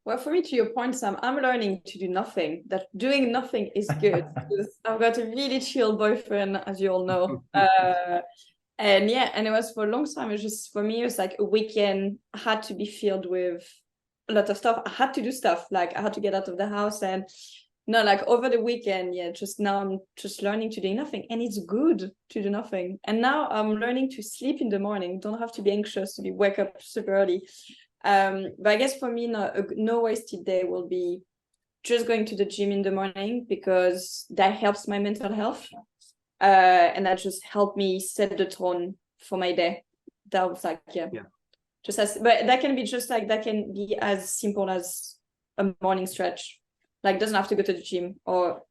Well, for me, to your point, Sam, I'm learning to do nothing. That doing nothing is good. I've got a really chill boyfriend, as you all know. And yeah, and it was for a long time. It was just, for me, it was like a weekend had to be filled with a lot of stuff. I had to do stuff, like I had to get out of the house, and no, like over the weekend, just now I'm just learning to do nothing, and it's good to do nothing. And now I'm learning to sleep in the morning. Don't have to be anxious to wake up super early. But I guess for me, a no wasted day will be just going to the gym in the morning, because that helps my mental health. And that just helped me set the tone for my day. That was like, just but that can be just like, that can be as simple as a morning stretch. Like, doesn't have to go to the gym, or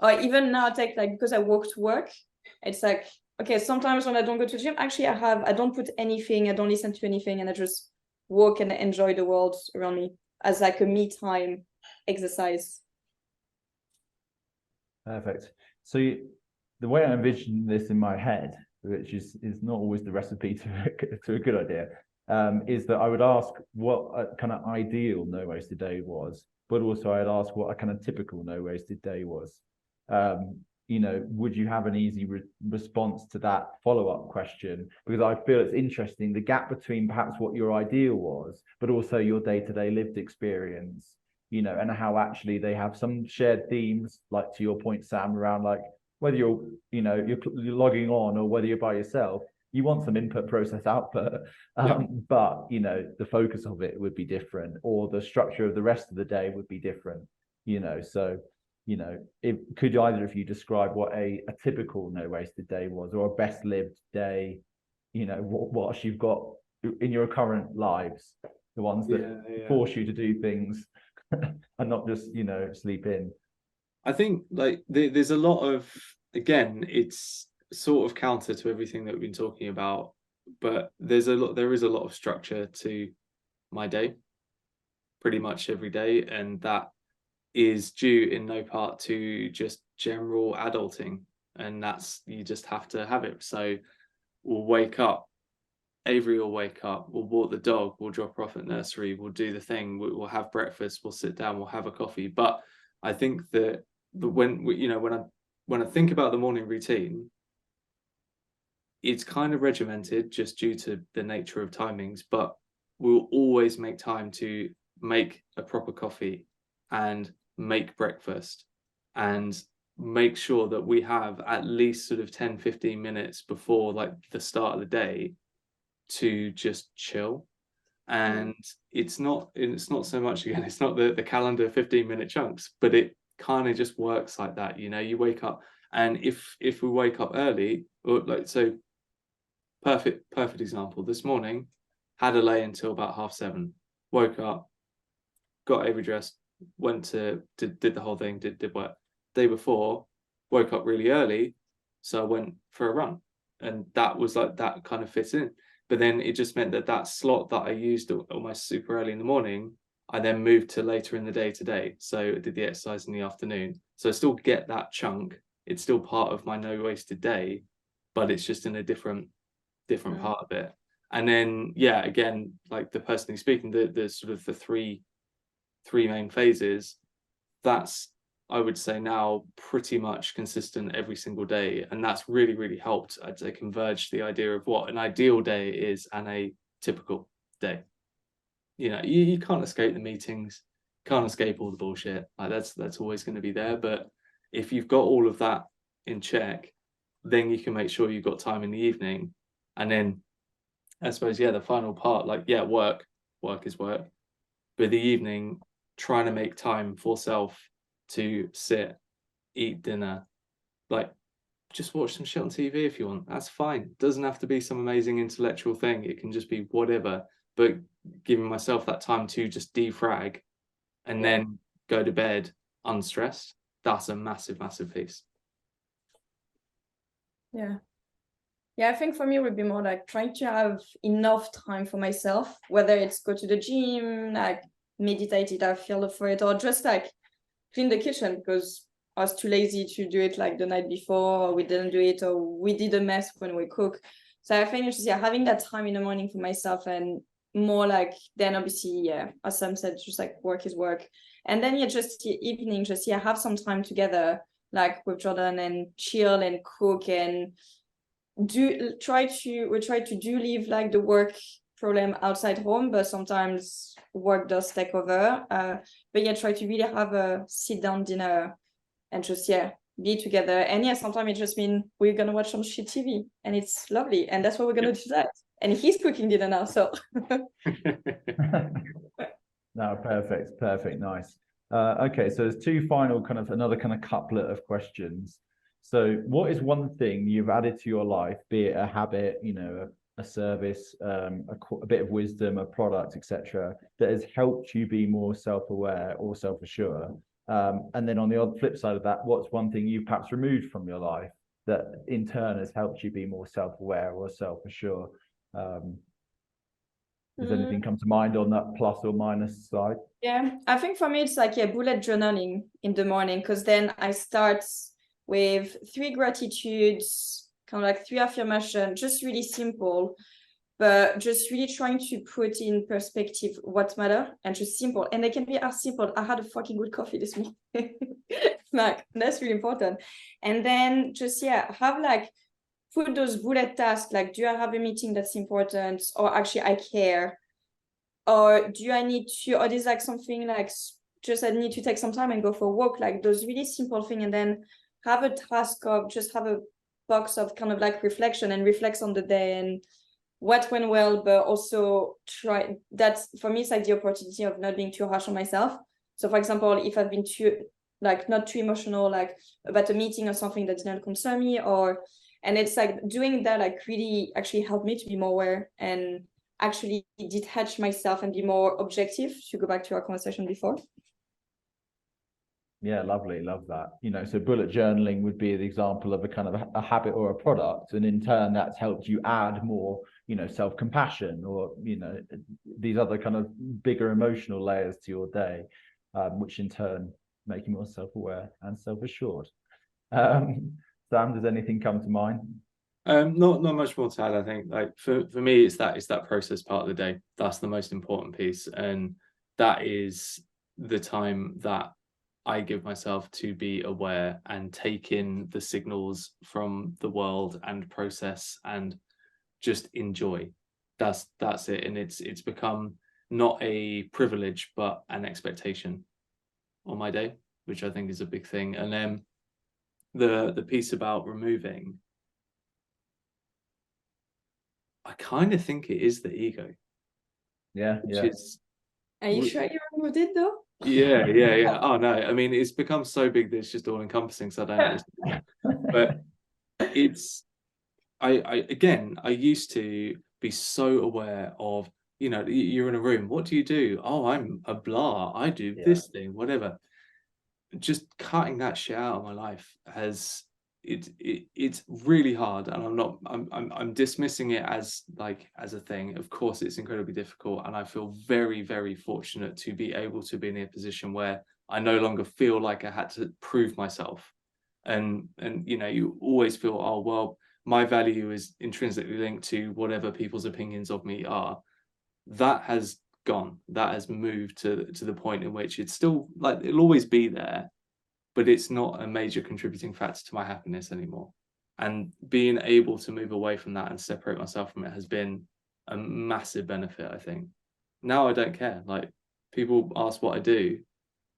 even now take, like, because I walk to work, it's like, okay, sometimes when I don't go to the gym, actually I don't put anything, I don't listen to anything, and I just walk and enjoy the world around me as like a me time exercise. Perfect. So the way I envision this in my head, which is not always the recipe to a good idea, is that I would ask what a kind of ideal no wasted day was, but also I'd ask what a kind of typical no wasted day was. would you have an easy response to that follow-up question? Because I feel it's interesting, the gap between perhaps what your ideal was, but also your day-to-day lived experience, and how actually they have some shared themes, like to your point, Sam, around like whether you're logging on or whether you're by yourself, you want some input, process, output, but the focus of it would be different, or the structure of the rest of the day would be different, so could either of you describe what a typical no wasted day was, or a best lived day, what you've got in your current lives, the ones that force you to do things and not just sleep in? I think like there's a lot of, again, it's sort of counter to everything that we've been talking about, but there is a lot of structure to my day pretty much every day, and that is due in no part to just general adulting, and that's, you just have to have it. So we'll wake up, Avery will wake up, we'll walk the dog, we'll drop her off at nursery, we'll do the thing, we'll have breakfast, we'll sit down, we'll have a coffee. But I think that when I think about the morning routine, it's kind of regimented just due to the nature of timings, but we'll always make time to make a proper coffee and make breakfast and make sure that we have at least sort of 10-15 minutes before like the start of the day to just chill. And it's not so much, again, it's not the calendar 15-minute chunks, but it kind of just works like that. You wake up, and if we wake up early, or like, so perfect example, this morning had a lay until about 7:30, woke up, got Avery dressed, went to did the whole thing, did work. Day before, woke up really early, so I went for a run, and that was like, that kind of fits in. But then it just meant that slot that I used almost super early in the morning, I then moved to later in the day today. So I did the exercise in the afternoon, so I still get that chunk. It's still part of my no wasted day, but it's just in a different part of it. And then again, like the personally speaking, the sort of the three main phases, that's, I would say now, pretty much consistent every single day. And that's really, really helped, I'd say, converge the idea of what an ideal day is and a typical day. You can't escape the meetings, can't escape all the bullshit. Like that's always going to be there. But if you've got all of that in check, then you can make sure you've got time in the evening. And then I suppose, the final part, like, work is work. But the evening, trying to make time for self to sit, eat dinner, like just watch some shit on TV if you want. That's fine. It doesn't have to be some amazing intellectual thing. It can just be whatever. But giving myself that time to just defrag and then go to bed unstressed, that's a massive, massive piece. Yeah, I think for me it would be more like trying to have enough time for myself, whether it's go to the gym, like meditate if I feel for it, or just like clean the kitchen because I was too lazy to do it like the night before, or we didn't do it, or we did a mess when we cook. So I think it's just having that time in the morning for myself, and more like, then obviously, as Sam said, just like work is work. And then just the evening, just have some time together, like with Jordan, and chill and cook, and we try to do leave like the work problem outside home, but sometimes work does take over. But try to really have a sit down dinner and just be together. And sometimes it just means we're gonna watch some shit TV, and it's lovely, and that's what we're gonna do that. And he's cooking dinner now, so no, perfect, nice. Okay, so there's two final another couplet of questions. So what is one thing you've added to your life, be it a habit, a service, a bit of wisdom, a product, etc., that has helped you be more self-aware or self-assured? And then on the flip side of that, what's one thing you perhaps removed from your life that in turn has helped you be more self-aware or self-assured? Does anything come to mind on that plus or minus side? I think for me it's like bullet journaling in the morning, because then I start with 3 gratitudes, kind of like 3 affirmations, just really simple. but just really trying to put in perspective what matter and just simple. And they can be as simple. I had a fucking good coffee this morning. Like, that's really important. And then just, have like, put those bullet tasks, like, do I have a meeting that's important? Or actually I care? Or do I need to, or there's like something like, just I need to take some time and go for a walk, like those really simple things. And then have a task of just have a box of kind of like reflection and reflects on the day and what went well, but also try, that's for me, it's like the opportunity of not being too harsh on myself. So for example, if I've been too, like not too emotional, like about a meeting or something that didn't concern me, and it's like doing that, like really actually helped me to be more aware and actually detach myself and be more objective, to go back to our conversation before. Yeah, lovely. Love that. So bullet journaling would be the example of a kind of a habit or a product. And in turn, that's helped you add more, self-compassion or, these other kind of bigger emotional layers to your day, which in turn make you more self-aware and self-assured. Sam, does anything come to mind? Not much more to add. I think like for me, it's that process part of the day. That's the most important piece. And that is the time that I give myself to be aware and take in the signals from the world and process and just enjoy. That's it. And it's become not a privilege, but an expectation on my day, which I think is a big thing. And then the piece about removing, I kind of think it is the ego. Yeah. Are you sure you removed it though? Yeah. Oh no, I mean it's become so big that it's just all encompassing, so I don't know. But it's I used to be so aware of, you're in a room, what do? Oh, I'm a blah, I do this thing, whatever. Just cutting that shit out of my life it's really hard, and I'm dismissing it as a thing. Of course it's incredibly difficult, and I feel very, very fortunate to be able to be in a position where I no longer feel like I had to prove myself. And you always feel, oh well, my value is intrinsically linked to whatever people's opinions of me are. That has gone. That has moved to the point in which it's still like it'll always be there, but it's not a major contributing factor to my happiness anymore. And being able to move away from that and separate myself from it has been a massive benefit, I think. Now I don't care. Like, people ask what I do,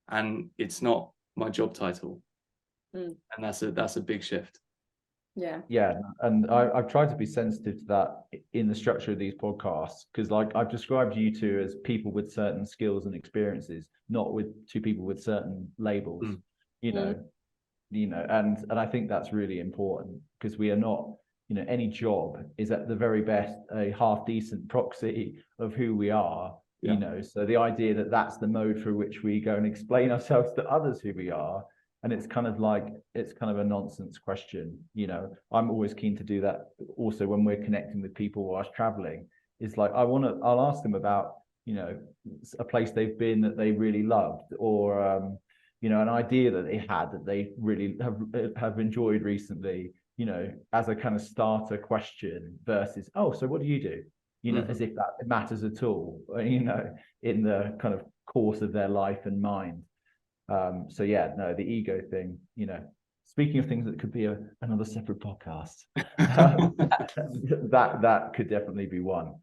and it's not my job title. And that's a big shift. Yeah, and I've tried to be sensitive to that in the structure of these podcasts, because like I've described you two as people with certain skills and experiences, not with two people with certain labels. And I think that's really important, because we are not, any job is at the very best a half decent proxy of who we are. So the idea that that's the mode through which we go and explain ourselves to others who we are, and it's kind of a nonsense question. I'm always keen to do that also when we're connecting with people whilst traveling. It's like I'll ask them about a place they've been that they really loved, or an idea that they had that they really have enjoyed recently, as a kind of starter question, versus, oh, so what do you do? As if that matters at all, in the kind of course of their life and mind. The ego thing, speaking of things that could be another separate podcast, that could definitely be one.